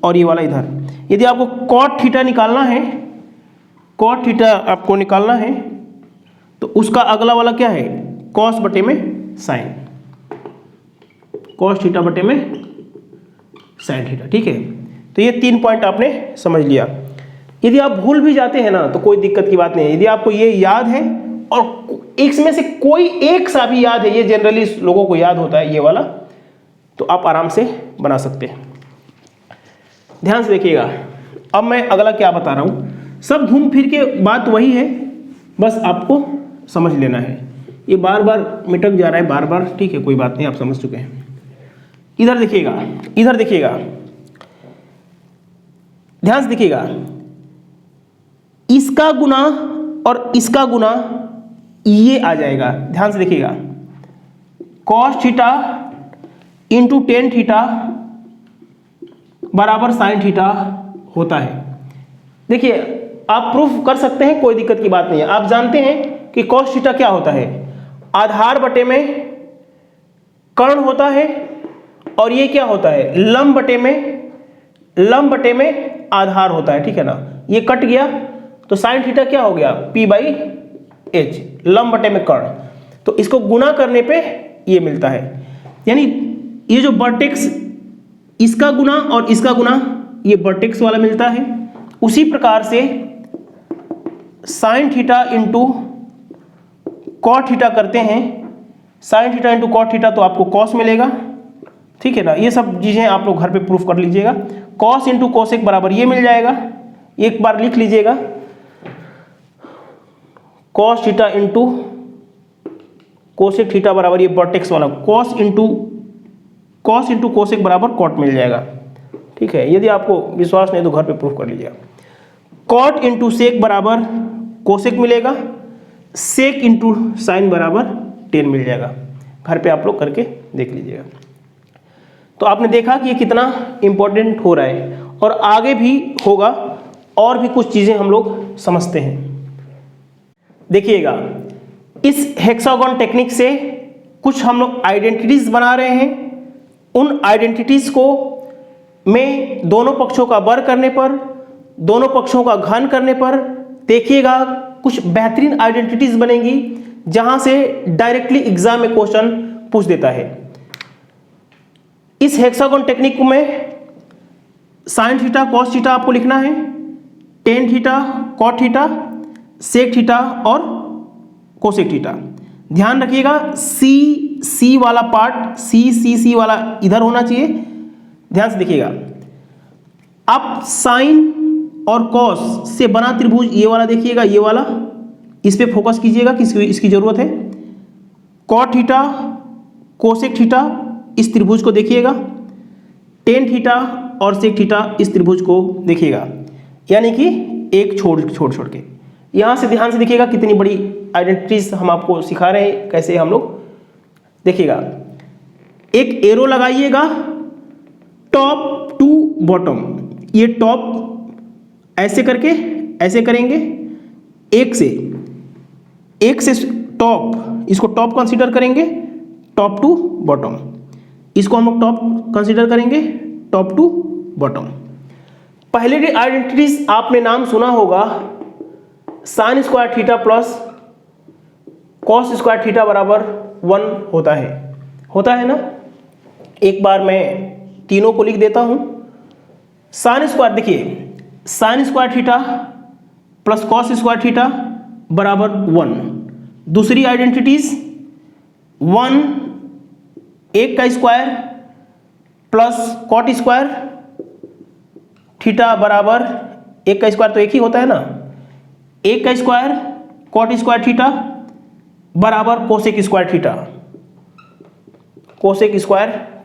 और ये वाला इधर। यदि आपको कॉट थीटा निकालना है, कॉट थीटा आपको निकालना है तो उसका अगला वाला क्या है, कॉस बटे में साइन, कॉस थीटा बटे में साइन थीटा, ठीक है। तो ये 3 पॉइंट आपने समझ लिया। यदि आप भूल भी जाते हैं ना तो कोई दिक्कत की बात नहीं है। यदि आपको ये याद है और इसमें से कोई एक सा भी याद है, ये जनरली लोगों को याद होता है ये वाला, तो आप आराम से बना सकते हैं। ध्यान से देखिएगा, अब मैं अगला क्या बता रहा हूँ, सब घूम फिर के बात वही है, बस आपको समझ लेना है। ये बार बार मिटक जा रहा है बार बार, ठीक है, कोई बात नहीं, आप समझ चुके हैं। इधर देखिएगा, इधर देखिएगा, ध्यान से देखिएगा, इसका गुना और इसका गुना ये आ जाएगा। ध्यान से देखिएगा, cos theta into ten theta बराबर साइन थीटा होता है। देखिए आप प्रूफ कर सकते हैं, कोई दिक्कत की बात नहीं है। आप जानते हैं कि कॉस थीटा क्या होता है, आधार बटे में कर्ण होता है, और ये क्या होता है, लंब बटे में आधार होता है, ठीक है ना। ये कट गया तो साइन थीटा क्या हो गया, P बाई एच, लंब बटे में कर्ण। तो इसको गुना करने पे ये मिलता है, यानी ये जो वर्टेक्स, इसका गुना और इसका गुना, ये वर्टेक्स वाला मिलता है। उसी प्रकार से sine theta into cot theta करते हैं, sine theta into cot theta तो आपको कॉस मिलेगा, ठीक है ना। ये सब चीजें आप लोग घर पे प्रूफ कर लीजिएगा। कॉस इंटू कोसेक बराबर ये मिल जाएगा, एक बार लिख लीजिएगा, cos theta into cosec theta बराबर ये वर्टेक्स वाला कॉस इंटू कोसेक बराबर कॉट मिल जाएगा, ठीक है। यदि आपको विश्वास नहीं तो घर पे प्रूफ कर लीजिएगा। कॉट इंटू सेक बराबर कोसेक मिलेगा, सेक इंटू साइन बराबर टेन मिल जाएगा। घर पे आप लोग करके देख लीजिएगा। तो आपने देखा कि ये कितना इंपॉर्टेंट हो रहा है, और आगे भी होगा, और भी कुछ चीजें हम लोग समझते हैं। देखिएगा, इस हेक्सागोन टेक्निक से कुछ हम लोग आइडेंटिटीज बना रहे हैं। उन आइडेंटिटीज को में दोनों पक्षों का वर्ग करने पर, दोनों पक्षों का घन करने पर देखिएगा कुछ बेहतरीन आइडेंटिटीज बनेंगी, जहां से डायरेक्टली एग्जाम में क्वेश्चन पूछ देता है। इस हेक्सागोन टेक्निक में साइन थीटा कॉस थीटा आपको लिखना है, tan theta cot theta, sec theta और कोसेक थीटा। ध्यान रखिएगा, सी वाला पार्ट, सी वाला इधर होना चाहिए। ध्यान से देखिएगा, आप साइन और कॉस से बना त्रिभुज ये वाला देखिएगा, ये वाला, इस पे फोकस कीजिएगा कि इसकी जरूरत है। कॉट थीटा कोसेक थीटा इस त्रिभुज को देखिएगा, टेन थीटा और सेक थीटा इस त्रिभुज को देखिएगा, यानी कि एक छोड़ के। यहां से ध्यान से देखिएगा कितनी बड़ी आइडेंटिटीज हम आपको सिखा रहे हैं, कैसे हम लोग देखिएगा। एक एरो लगाइएगा टॉप टू बॉटम, ये टॉप ऐसे करके ऐसे करेंगे, एक से टॉप, इसको टॉप कंसीडर करेंगे, टॉप टू बॉटम, इसको हम लोग टॉप कंसीडर करेंगे, टॉप टू बॉटम। पहले की आइडेंटिटीज आपने नाम सुना होगा, sign square theta plus cos square theta बराबर 1 होता है ना। एक बार मैं तीनों को लिख देता हूं। साइन स्क्वायर, देखिए sine square theta plus cos square theta बराबर 1। दूसरी आइडेंटिटीज 1 एक का square plus cot square theta बराबर, एक का स्क्वायर तो एक ही होता है ना, एक का स्क्वायर कॉट स्क्वायर थीटा बराबर कोसेक स्क्वायर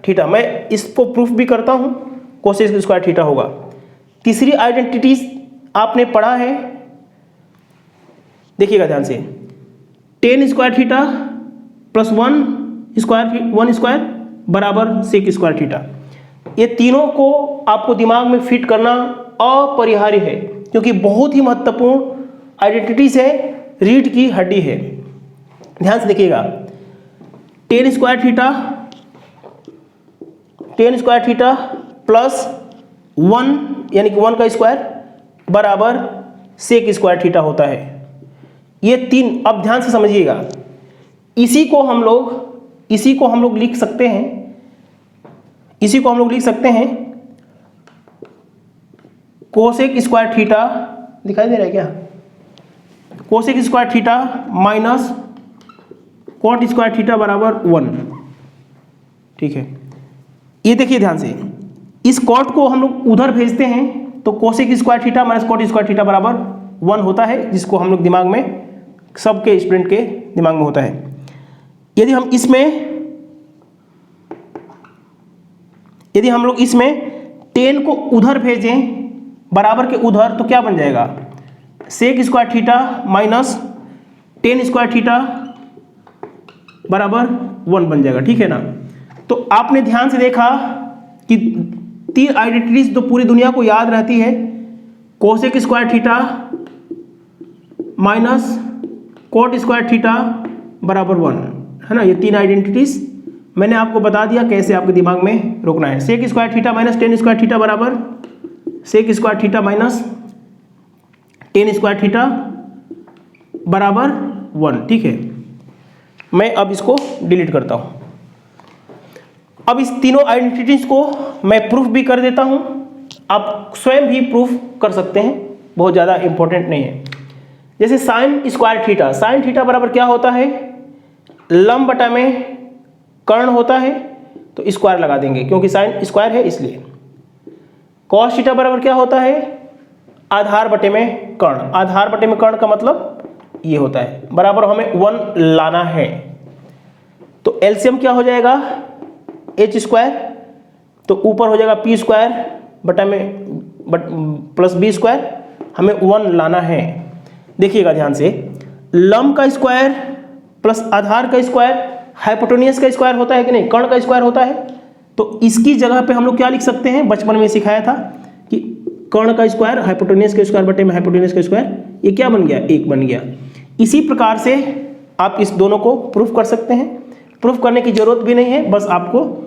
थीटा। मैं इसको प्रूफ भी करता हूं, कोसेक स्क्वायर थीटा होगा। तीसरी आइडेंटिटीज आपने पढ़ा है, देखिएगा ध्यान से, ten square theta plus 1 square बराबर सेक स्क्वायर थीटा। ये तीनों को आपको दिमाग में फिट करना अपरिहार्य है, क्योंकि बहुत ही महत्वपूर्ण आइडेंटिटीज है, रीढ़ की हड्डी है। ध्यान से देखिएगा, टेन स्क्वायर थीटा प्लस 1 यानी कि 1 का स्क्वायर बराबर सेक स्क्वायर थीटा होता है। ये तीन, अब ध्यान से समझिएगा, इसी को हम लोग लिख सकते हैं, कोसेक स्क्वायर थीटा, दिखाई दे रहा है क्या, cosec square theta minus cot square theta बराबर 1, ठीक है। ये देखिए ध्यान से, इस कॉट को हम लोग उधर भेजते हैं तो cosec square theta minus cot square theta बराबर 1 होता है, जिसको हम लोग दिमाग में, सबके स्टूडेंट के दिमाग में होता है। यदि हम लोग इसमें 10 को उधर भेजें, बराबर के उधर, तो क्या बन जाएगा, sec square theta minus 10 square theta बराबर 1 बन जाएगा, ठीक है ना। तो आपने ध्यान से देखा कि 3 आइडेंटिटीज तो पूरी दुनिया को याद रहती है, cosec square theta minus cot square theta बराबर 1, है ना। ये 3 आइडेंटिटीज मैंने आपको बता दिया कैसे आपके दिमाग में रोकना है। Sec square theta minus 10 square theta बराबर sec square theta minus 10 square theta बराबर 1, ठीक है। मैं अब इसको डिलीट करता हूं। अब इस तीनों आइडेंटिटीज को मैं प्रूफ भी कर देता हूं, आप स्वयं भी प्रूफ कर सकते हैं, बहुत ज़्यादा इंपॉर्टेंट नहीं है। जैसे sign square theta, sine theta बराबर क्या होता है, लंब बटा में कर्ण होता है, तो स्क्वायर लगा देंगे क्योंकि साइन स्क्वायर है इसलिए। कॉस थीटा बराबर क्या होता है, आधार बटे में कर्ण, आधार बटे में कर्ण का मतलब ये होता है, बराबर हमें 1 लाना है। तो एलसीएम क्या हो जाएगा, एच स्क्वायर, तो ऊपर हो जाएगा पी स्क्वायर बटा में प्लस बी स्क्वायर, हमें 1 लाना है। देखिएगा ध्यान से, लंब का स्क्वायर प्लस आधार का स्क्वायर हाइपोटेन्यूस का स्क्वायर होता है कि नहीं, कर्ण का स्क्वायर होता है। तो इसकी जगह पे हम लोग क्या लिख सकते हैं, बचपन में सिखाया था कि कर्ण का स्क्वायर हाइपोटेन्यूस का स्क्वायर बटे में हाइपोटेन्यूस का स्क्वायर, ये क्या बन गया, 1 बन गया। इसी प्रकार से आप इस दोनों को प्रूफ कर सकते हैं, प्रूफ करने की जरूरत भी नहीं है, बस आपको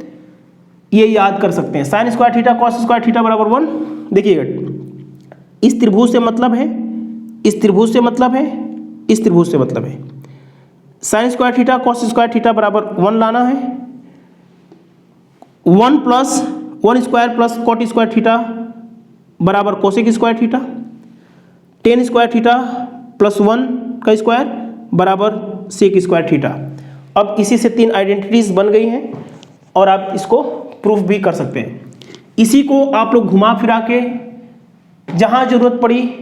ये याद कर सकते हैं। Sign square theta cos square theta बराबर 1। देखिएगा, इस त्रिभुज से मतलब है, इस त्रिभुज से मतलब है, इस त्रिभुज से मतलब है। Sine square theta cos square theta बराबर 1 लाना है। 1 plus 1 square plus cot square theta बराबर cosec square theta. 10 square theta plus 1 का स्क्वायर बराबर सेक स्क्वायर थीटा। अब इसी से 3 आइडेंटिटीज बन गई हैं और आप इसको प्रूफ भी कर सकते हैं। इसी को आप लोग घुमा फिरा के जहां जरूरत पड़ी,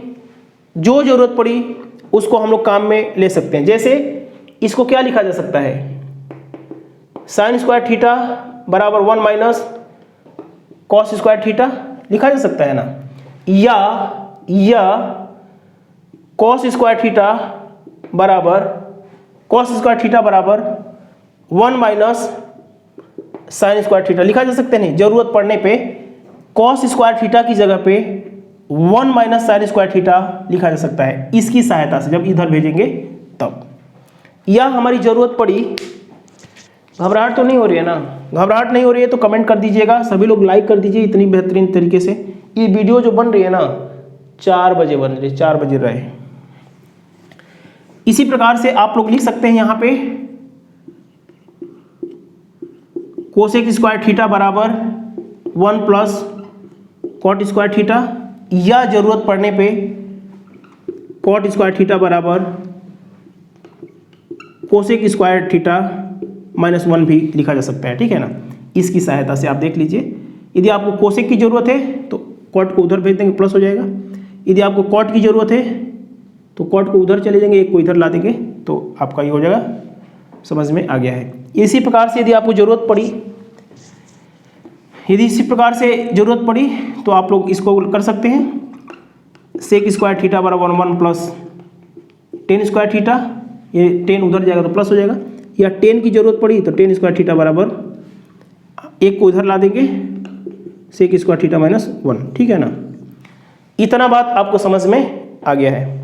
जो जरूरत पड़ी उसको हम लोग काम में ले सकते हैं। जैसे इसको क्या लिखा जा सकता है, साइन स्क्वायर थीटा बराबर 1 माइनस कॉस स्क्वायर थीटा लिखा जा सकता है ना, या कॉस स्क्वायर थीटा बराबर कॉस स्क्वायर थीटा बराबर 1 माइनस साइन स्क्वायर थीटा लिखा जा सकते हैं। जरूरत पड़ने पे कॉस स्क्वायर थीटा की जगह पे 1 माइनस साइन स्क्वायर थीटा लिखा जा सकता है, इसकी सहायता से जब इधर भेजेंगे तब। या हमारी जरूरत पड़ी, घबराहट तो नहीं हो रही है ना, घबराहट नहीं हो रही है तो कमेंट कर दीजिएगा, सभी लोग लाइक कर दीजिए इतनी बेहतरीन तरीके से। ये वीडियो जो बन रही है ना 4 बजे बन रही है, 4 बजे रहे। इसी प्रकार से आप लोग लिख सकते हैं यहाँ पे कोसेक स्क्वायर थीटा बराबर 1 प्लस कॉट स्क्वायर थीटा, या जरूरत पड़ने पे कॉट स्क्वायर थीटा बराबर कोसेक स्क्वायर थीटा माइनस 1 भी लिखा जा सकता है, ठीक है ना। इसकी सहायता से आप देख लीजिए, यदि आपको कोसेक की जरूरत है तो कॉट को उधर भेज देंगे, प्लस हो जाएगा। यदि आपको कॉट की जरूरत है तो कॉट को उधर चले जाएंगे, एक को इधर ला देंगे, तो आपका ये हो जाएगा, समझ में आ गया है। इसी प्रकार से यदि आपको जरूरत पड़ी, यदि इसी प्रकार से जरूरत पड़ी तो आप लोग इसको कर सकते हैं, सेक स्क्वायर थीटा बराबर 1 प्लस 10 स्क्वायर थीटा, ये 10 उधर जाएगा तो प्लस हो जाएगा। या 10 की जरूरत पड़ी तो 10 स्क्वायर थीटा बराबर 1 को उधर ला देंगे, सेक स्क्वायर थीटा माइनस 1, ठीक है ना। इतना बात आपको समझ में आ गया है।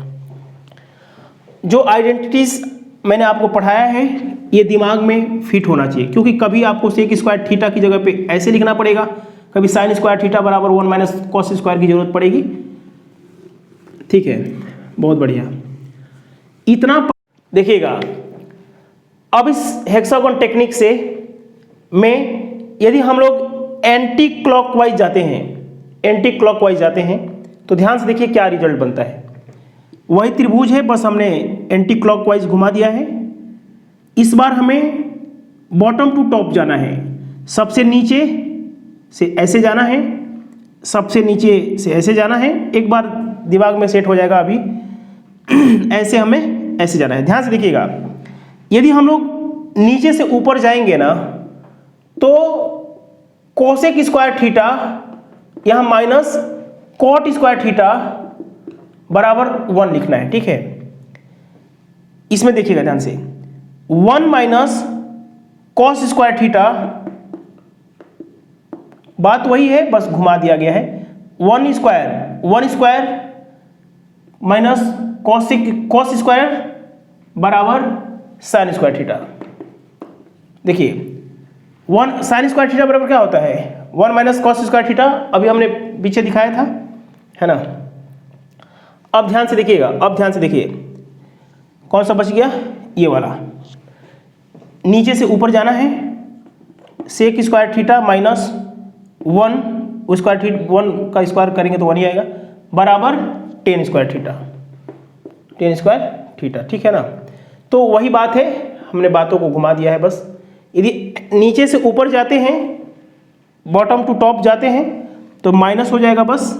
जो आइडेंटिटीज मैंने आपको पढ़ाया है ये दिमाग में फिट होना चाहिए, क्योंकि कभी आपको सेक स्क्वायर थीटा की जगह पे ऐसे लिखना पड़ेगा, कभी साइन स्क्वायर थीटा बराबर 1 माइनस कॉस स्क्वायर की जरूरत पड़ेगी, ठीक है। बहुत बढ़िया, इतना देखिएगा। अब इस हेक्सागोन टेक्निक से में यदि हम लोग एंटी क्लॉकवाइज जाते हैं, एंटी क्लॉकवाइज जाते हैं तो ध्यान से देखिए क्या रिजल्ट बनता है। वही त्रिभुज है, बस हमने एंटी क्लॉकवाइज घुमा दिया है। इस बार हमें बॉटम टू टॉप जाना है, सबसे नीचे से ऐसे जाना है, सबसे नीचे से ऐसे जाना है। एक बार दिमाग में सेट हो जाएगा अभी। ऐसे हमें ऐसे जाना है। ध्यान से देखिएगा, यदि हम लोग नीचे से ऊपर जाएंगे ना तो कोसेक स्क्वायर थीटा यहाँ माइनस कॉट स्क्वायर थीटा बराबर 1 लिखना है। ठीक है, इसमें देखिएगा ध्यान से, 1 माइनस कॉस स्क्वायर थीटा, बात वही है बस घुमा दिया गया है। 1 स्क्वायर माइनस कॉस स्क्वायर बराबर साइन स्क्वायर थीटा। देखिए 1 साइन स्क्वायर थीटा बराबर क्या होता है, 1 माइनस कॉस स्क्वायर थीटा, अभी हमने पीछे दिखाया था, है ना। अब ध्यान से देखिएगा, अब ध्यान से देखिए कौन सा बच गया, ये वाला। नीचे से ऊपर जाना है, sec square theta minus 1 square theta, 1 का स्क्वायर करेंगे तो 1 ही आएगा, बराबर टेन स्क्वायर थीटा। ठीक है ना। तो वही बात है, हमने बातों को घुमा दिया है बस। यदि नीचे से ऊपर जाते हैं, बॉटम टू टॉप जाते हैं, तो माइनस हो जाएगा बस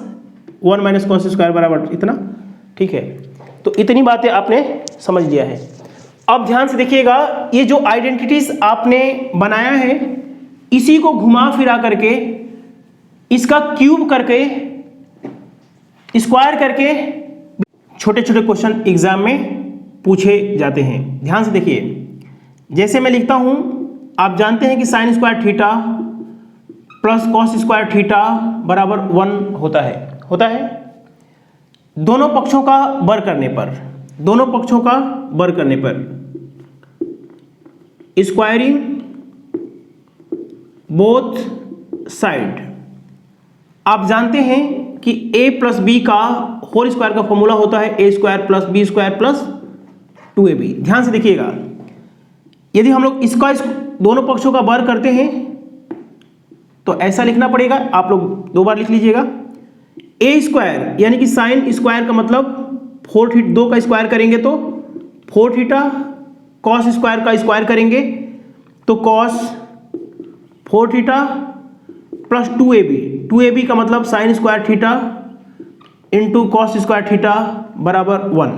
1 माइनस कॉस स्क्वायर बराबर इतना। ठीक है, तो इतनी बातें आपने समझ लिया है। अब ध्यान से देखिएगा, ये जो आइडेंटिटीज आपने बनाया है, इसी को घुमा फिरा करके, इसका क्यूब करके, स्क्वायर करके छोटे छोटे क्वेश्चन एग्जाम में पूछे जाते हैं। ध्यान से देखिए, जैसे मैं लिखता हूं, आप जानते हैं कि sign square theta plus cos square theta बराबर 1 होता है दोनों पक्षों का बर करने पर, स्क्वायरिंग बोथ साइड। आप जानते हैं कि a प्लस बी का होल स्क्वायर का फॉर्मूला होता है a square plus B square plus 2ab। ध्यान से देखिएगा, यदि हम लोग इसका दोनों पक्षों का बर करते हैं तो ऐसा लिखना पड़ेगा, आप लोग 2 बार लिख लीजिएगा। a स्क्वायर यानी कि साइन स्क्वायर का मतलब 4 थीटा, 2 का स्क्वायर करेंगे तो 4 थीटा, कॉस स्क्वायर का स्क्वायर करेंगे तो कॉस 4 थीटा प्लस 2ab का मतलब sign square theta into cos square theta बराबर 1।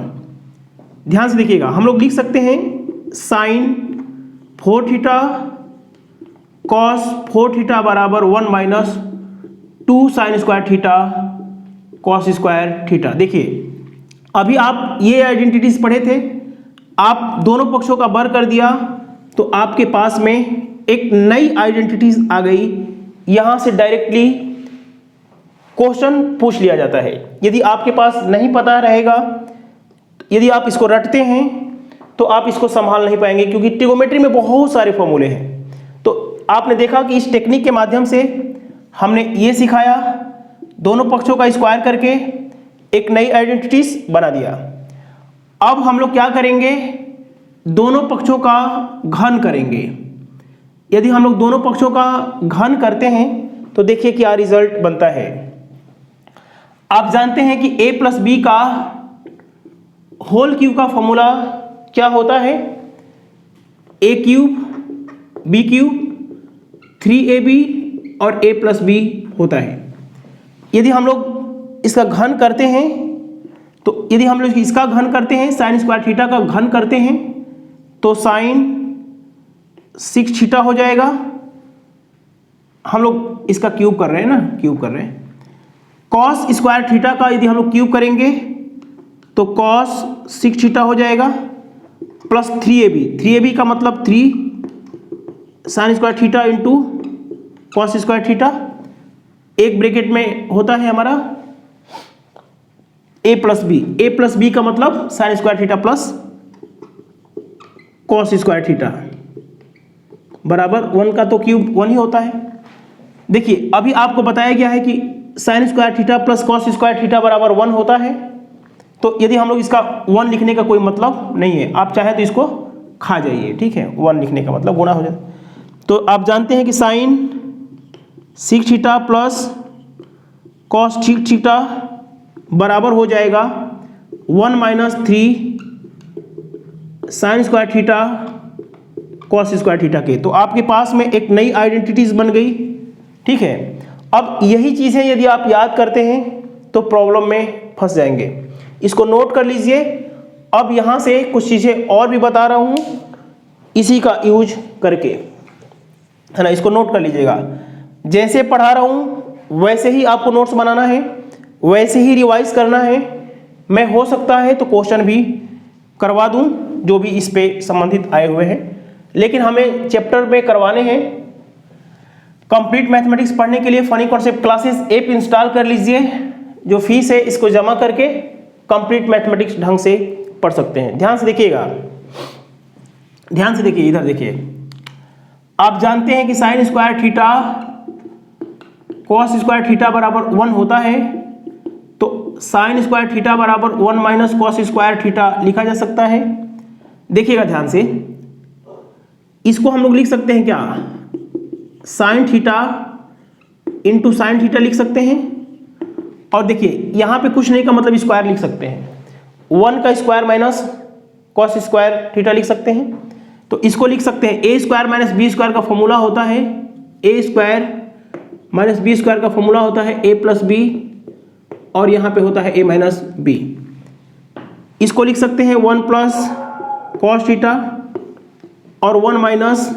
ध्यान से देखिएगा, हम लोग लिख सकते हैं साइन 4 थीटा कॉस 4 थीटा बराबर 1 minus 2 sign square theta cos square theta. देखिए अभी आप ये आइडेंटिटीज पढ़े थे, आप दोनों पक्षों का बर कर दिया तो आपके पास में एक नई आइडेंटिटीज आ गई। यहां से डायरेक्टली क्वेश्चन पूछ लिया जाता है। यदि आपके पास नहीं पता रहेगा, यदि आप इसको रटते हैं तो आप इसको संभाल नहीं पाएंगे, क्योंकि ट्रिगोमेट्री में बहुत सारे फॉर्मूले हैं। तो आपने देखा कि इस टेक्निक के माध्यम से हमने ये सिखाया, दोनों पक्षों का स्क्वायर करके एक नई आइडेंटिटीज बना दिया। अब हम लोग क्या करेंगे, दोनों पक्षों का घन करेंगे। यदि हम लोग दोनों पक्षों का घन करते हैं तो देखिए क्या रिजल्ट बनता है। आप जानते हैं कि a प्लस बी का होल क्यूब का फॉर्मूला क्या होता है, a cube b cube 3ab और a प्लस बी होता है। यदि हम लोग इसका घन करते हैं तो यदि हम लोग इसका घन करते हैं, साइन स्क्वायर थीटा का घन करते हैं तो साइन 6 थीटा हो जाएगा। हम लोग इसका क्यूब कर रहे हैं ना, क्यूब कर रहे हैं। कॉस स्क्वायर थीटा का यदि हम लोग क्यूब करेंगे तो कॉस 6 थीटा हो जाएगा प्लस 3ab का मतलब 3 sine square theta into cos square theta, एक ब्रैकेट में होता है हमारा a प्लस बी का मतलब sign square theta plus cos square theta बराबर 1 का तो क्यूब 1 ही होता है। देखिए अभी आपको बताया गया है कि sign square theta plus cos square theta बराबर 1 होता है, तो यदि हम लोग इसका 1 लिखने का कोई मतलब नहीं है, आप चाहे तो इसको खा जाइए, ठीक है। 1 लिखने का मतलब गुणा हो जाए। तो आप जानते हैं कि sine 6 theta plus cos 6 theta बराबर हो जाएगा 1 minus 3 sine square theta cos square theta के। तो आपके पास में एक नई आइडेंटिटीज बन गई, ठीक है। अब यही चीज़ें यदि आप याद करते हैं तो प्रॉब्लम में फंस जाएंगे। इसको नोट कर लीजिए। अब यहाँ से कुछ चीज़ें और भी बता रहा हूँ इसी का यूज करके, है ना, इसको नोट कर लीजिएगा। जैसे पढ़ा रहा हूँ वैसे ही आपको नोट्स बनाना है, वैसे ही रिवाइज करना है। मैं हो सकता है तो क्वेश्चन भी करवा दूँ जो भी इस पे संबंधित आए हुए हैं, लेकिन हमें चैप्टर में करवाने हैं। कंप्लीट मैथमेटिक्स पढ़ने के लिए funny concept classes app install कर लीजिए। जो फीस है इसको जमा करके कंप्लीट मैथमेटिक्स ढंग से पढ़ सकते हैं। ध्यान से देखिएगा, ध्यान से देखिए, इधर देखिए। आप जानते हैं कि sign square theta cos square theta बराबर 1 होता है, तो साइन स्क्वायर थीटा बराबर 1 माइनस कॉस स्क्वायर थीटा लिखा जा सकता है। देखिएगा ध्यान से, इसको हम लोग लिख सकते हैं क्या, sign theta into sine theta लिख सकते हैं। और देखिए यहाँ पे कुछ नहीं का मतलब स्क्वायर लिख सकते हैं, 1 का square minus cos square theta लिख सकते हैं। तो इसको लिख सकते हैं A square minus B square का फॉर्मूला होता है, ए स्क्वायर माइनस बी स्क्वायर का फॉर्मूला होता है ए प्लस बी, और यहाँ पे होता है ए माइनस बी। इसको लिख सकते हैं 1 प्लस कॉस थीटा और 1 माइनस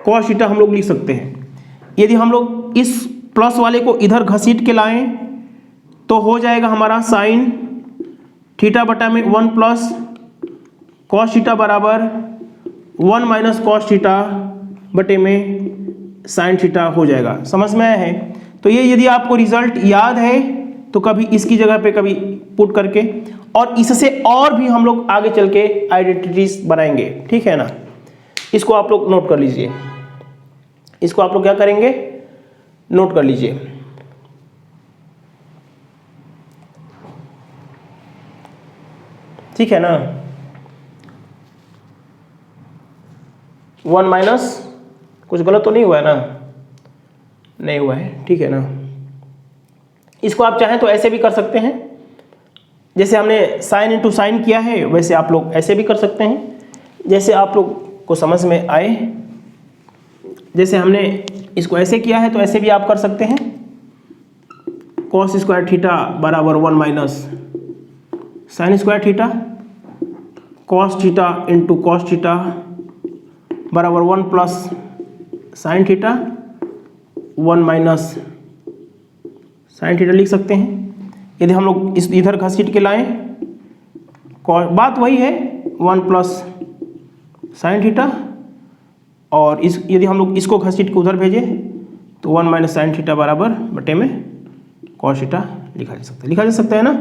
कॉस थीटा हम लोग लिख सकते हैं। यदि हम लोग इस प्लस वाले को इधर घसीट के लाएं तो हो जाएगा हमारा साइन थीटा बटा में 1 प्लस कॉस थीटा बराबर 1 माइनस कॉस थीटा बटे में साइन थीटा हो जाएगा। समझ में आया है? तो ये यदि आपको रिजल्ट याद है तो कभी इसकी जगह पे कभी पुट करके, और इससे और भी हम लोग आगे चल के आइडेंटिटीज बनाएंगे, ठीक है ना। इसको आप लोग नोट कर लीजिए, इसको आप लोग क्या करेंगे, नोट कर लीजिए। ठीक है ना। 1 माइनस, कुछ गलत तो नहीं हुआ है ना, नहीं हुआ है, ठीक है ना। इसको आप चाहें तो ऐसे भी कर सकते हैं, जैसे हमने साइन इंटू साइन किया है वैसे आप लोग ऐसे भी कर सकते हैं, जैसे आप लोग को समझ में आए। जैसे हमने इसको ऐसे किया है तो ऐसे भी आप कर सकते हैं। कॉस स्क्वायर थीटा बराबर 1 minus sign square theta, cos theta into cos theta बराबर 1 plus sine theta 1 minus sine theta लिख सकते हैं। यदि हम लोग इस इधर घसीट के लाएं, बात वही है 1 प्लस साइन थीटा, और इस यदि हम लोग इसको घसीट के उधर भेजें तो 1 माइनस साइन थीटा बराबर बटे में कॉस थीटा लिखा जा सकता है ना।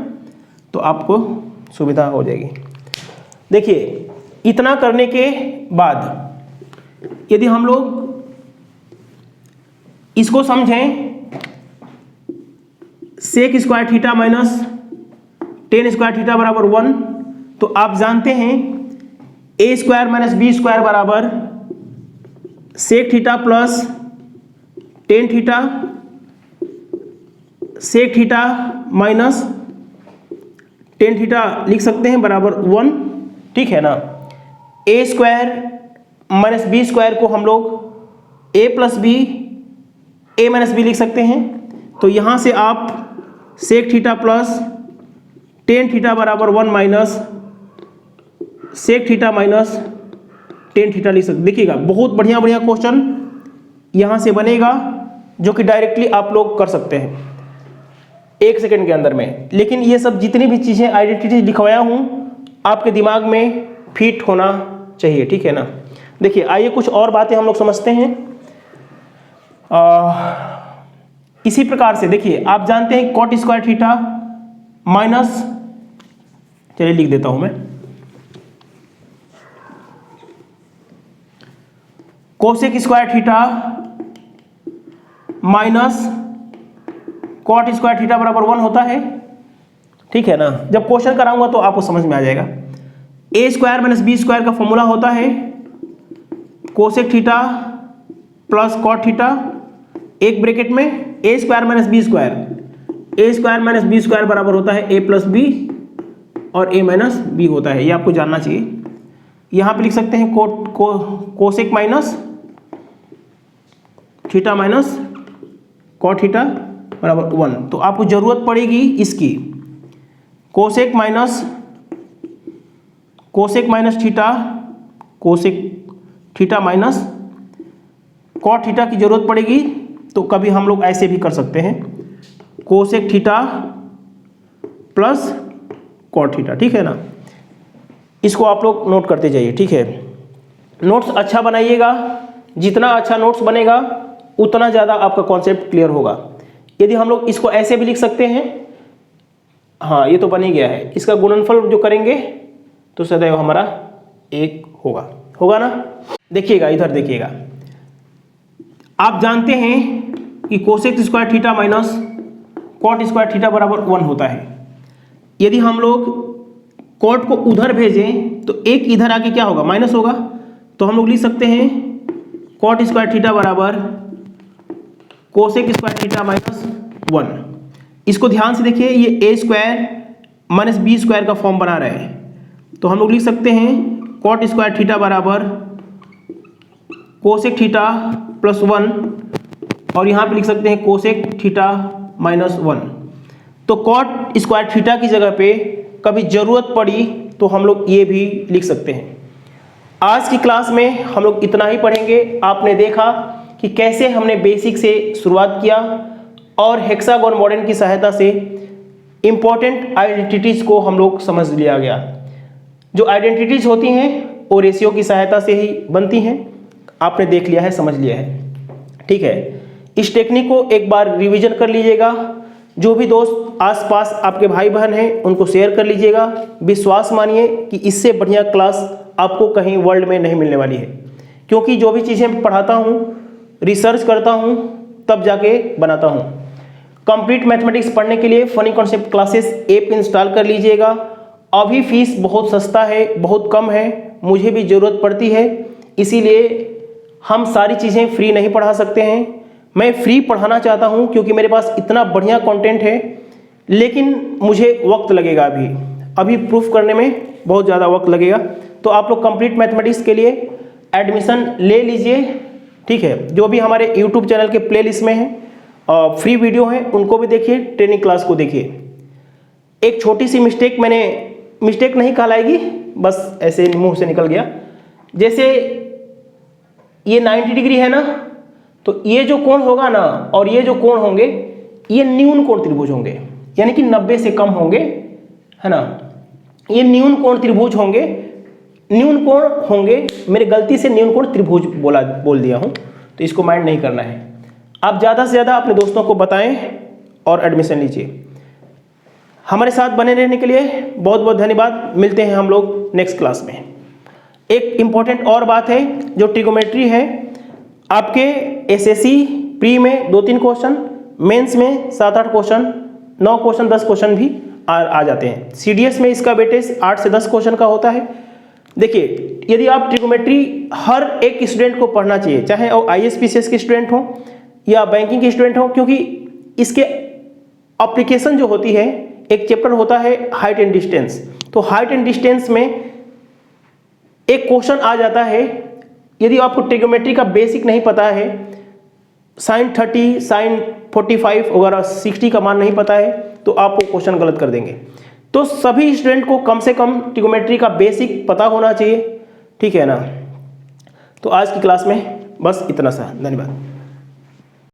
तो आपको सुविधा हो जाएगी। देखिए इतना करने के बाद यदि हम लोग इसको समझें, sec square theta minus tan square theta बराबर 1, तो आप जानते हैं A square minus B square बराबर sec theta plus tan theta sec theta minus tan theta लिख सकते हैं बराबर 1, ठीक है ना। A square minus B square को हम लोग A plus B A minus B लिख सकते हैं। तो यहाँ से आप sec theta plus tan theta बराबर 1 minus sec theta minus tan theta लिख सकते। देखिएगा बहुत बढ़िया बढ़िया क्वेश्चन यहाँ से बनेगा जो कि डायरेक्टली आप लोग कर सकते हैं 1 सेकेंड के अंदर में। लेकिन ये सब जितनी भी चीज़ें आइडेंटिटी लिखवाया हूँ आपके दिमाग में फिट होना चाहिए, ठीक है ना। देखिए आइए कुछ और बातें हम लोग समझते हैं। इसी प्रकार से देखिए आप जानते हैं कॉट स्क्वायर थीटा माइनस, चलिए लिख देता हूं मैं, cosec square theta minus cot square theta बराबर 1 होता है, ठीक है ना। जब क्वेश्चन कराऊंगा तो आपको समझ में आ जाएगा। A square minus B square का फॉर्मूला होता है cosec theta plus cot theta, एक ब्रैकेट में A square minus B square, A square minus B square बराबर होता है ए प्लस बी, और ए माइनस बी होता है, ये आपको जानना चाहिए। यहाँ पे लिख सकते हैं cosec minus theta minus cot theta बराबर 1। तो आपको जरूरत पड़ेगी इसकी cosec minus theta, cosec theta minus cot theta की जरूरत पड़ेगी। तो कभी हम लोग ऐसे भी कर सकते हैं, cosec theta plus cot theta, ठीक है ना। इसको आप लोग नोट करते जाइए, ठीक है। नोट्स अच्छा बनाइएगा, जितना अच्छा नोट्स बनेगा उतना ज़्यादा आपका कॉन्सेप्ट क्लियर होगा। यदि हम लोग इसको ऐसे भी लिख सकते हैं, हाँ ये तो बन ही गया है, इसका गुणनफल जो करेंगे तो सदैव हमारा 1 होगा ना। देखिएगा इधर देखिएगा, आप जानते हैं कि cosec square theta minus cot square theta बराबर 1 होता है। यदि हम लोग कॉट को उधर भेजें तो 1 इधर आके क्या होगा, माइनस होगा। तो हम लोग लिख सकते हैं कॉट स्क्वायर थीटा बराबर कोसेक स्क्वायर थीटा माइनस 1। इसको ध्यान से देखिए, ये ए स्क्वायर माइनस बी स्क्वायर का फॉर्म बना रहा है। तो हम लोग लिख सकते हैं कॉट स्क्वायर थीटा बराबर कोसेक थीटा प्लस 1, और यहाँ पे लिख सकते हैं कोसेक थीटा माइनस 1। तो कॉट स्क्वायर थीटा की जगह पे कभी ज़रूरत पड़ी तो हम लोग ये भी लिख सकते हैं। आज की क्लास में हम लोग इतना ही पढ़ेंगे। आपने देखा कि कैसे हमने बेसिक से शुरुआत किया और हेक्सागोन मॉडर्न की सहायता से इम्पॉर्टेंट आइडेंटिटीज़ को हम लोग समझ लिया गया। जो आइडेंटिटीज़ होती हैं वो रेशियो की सहायता से ही बनती हैं। आपने देख लिया है, समझ लिया है, ठीक है। इस टेक्निक को एक बार रिवीजन कर लीजिएगा। जो भी दोस्त आसपास आपके भाई बहन हैं उनको शेयर कर लीजिएगा। विश्वास मानिए कि इससे बढ़िया क्लास आपको कहीं वर्ल्ड में नहीं मिलने वाली है, क्योंकि जो भी चीज़ें पढ़ाता हूँ, रिसर्च करता हूँ, तब जाके बनाता हूँ। कंप्लीट मैथमेटिक्स पढ़ने के लिए funny concept classes app install कर लीजिएगा। अभी फीस बहुत सस्ता है, बहुत कम है, मुझे भी ज़रूरत पड़ती है, इसीलिए हम सारी चीज़ें फ्री नहीं पढ़ा सकते हैं। मैं फ्री पढ़ाना चाहता हूँ क्योंकि मेरे पास इतना बढ़िया कंटेंट है, लेकिन मुझे वक्त लगेगा अभी प्रूफ करने में बहुत ज़्यादा वक्त लगेगा। तो आप लोग कंप्लीट मैथमेटिक्स के लिए एडमिशन ले लीजिए, ठीक है। जो भी हमारे यूट्यूब चैनल के प्लेलिस्ट में है फ्री वीडियो हैं, उनको भी देखिए, ट्रेनिंग क्लास को देखिए। एक छोटी सी मिस्टेक नहीं कहलाएगी, बस ऐसे मुंह से निकल गया। जैसे ये 90 डिग्री है ना, तो ये जो कोण होगा ना और ये जो कोण होंगे ये न्यून कोण त्रिभुज होंगे, यानी कि 90 से कम होंगे, है ना। ये न्यून कोण त्रिभुज होंगे, न्यून कोण होंगे, मेरी गलती से न्यून कोण त्रिभुज बोल दिया हूँ, तो इसको माइंड नहीं करना है। आप ज़्यादा से ज़्यादा अपने दोस्तों को बताएं और एडमिशन लीजिए। हमारे साथ बने रहने के लिए बहुत बहुत धन्यवाद। मिलते हैं हम लोग नेक्स्ट क्लास में। एक इम्पॉर्टेंट और बात है, जो ट्रिगोमेट्री है, आपके एसएससी प्री में 2-3 क्वेश्चन, मेंस में 7-8 क्वेश्चन, 9 क्वेश्चन 10 क्वेश्चन भी आ जाते हैं। सीडीएस में इसका वेटेज 8 से 10 क्वेश्चन का होता है। देखिए, यदि आप ट्रिगोमेट्री हर एक स्टूडेंट को पढ़ना चाहिए, चाहे वो IAS-PCS के स्टूडेंट हो या बैंकिंग के स्टूडेंट हो, क्योंकि इसके एप्लीकेशन जो होती है, एक चैप्टर होता है हाइट एंड डिस्टेंस। तो हाइट एंड डिस्टेंस में एक क्वेश्चन आ जाता है, यदि आपको ट्रिगोमेट्री का बेसिक नहीं पता है, sin 30, sin 45 वगैरह 60 का मान नहीं पता है, तो आप वो क्वेश्चन गलत कर देंगे। तो सभी स्टूडेंट को कम से कम ट्रिगोमेट्री का बेसिक पता होना चाहिए, ठीक है ना। तो आज की क्लास में बस इतना सा, धन्यवाद।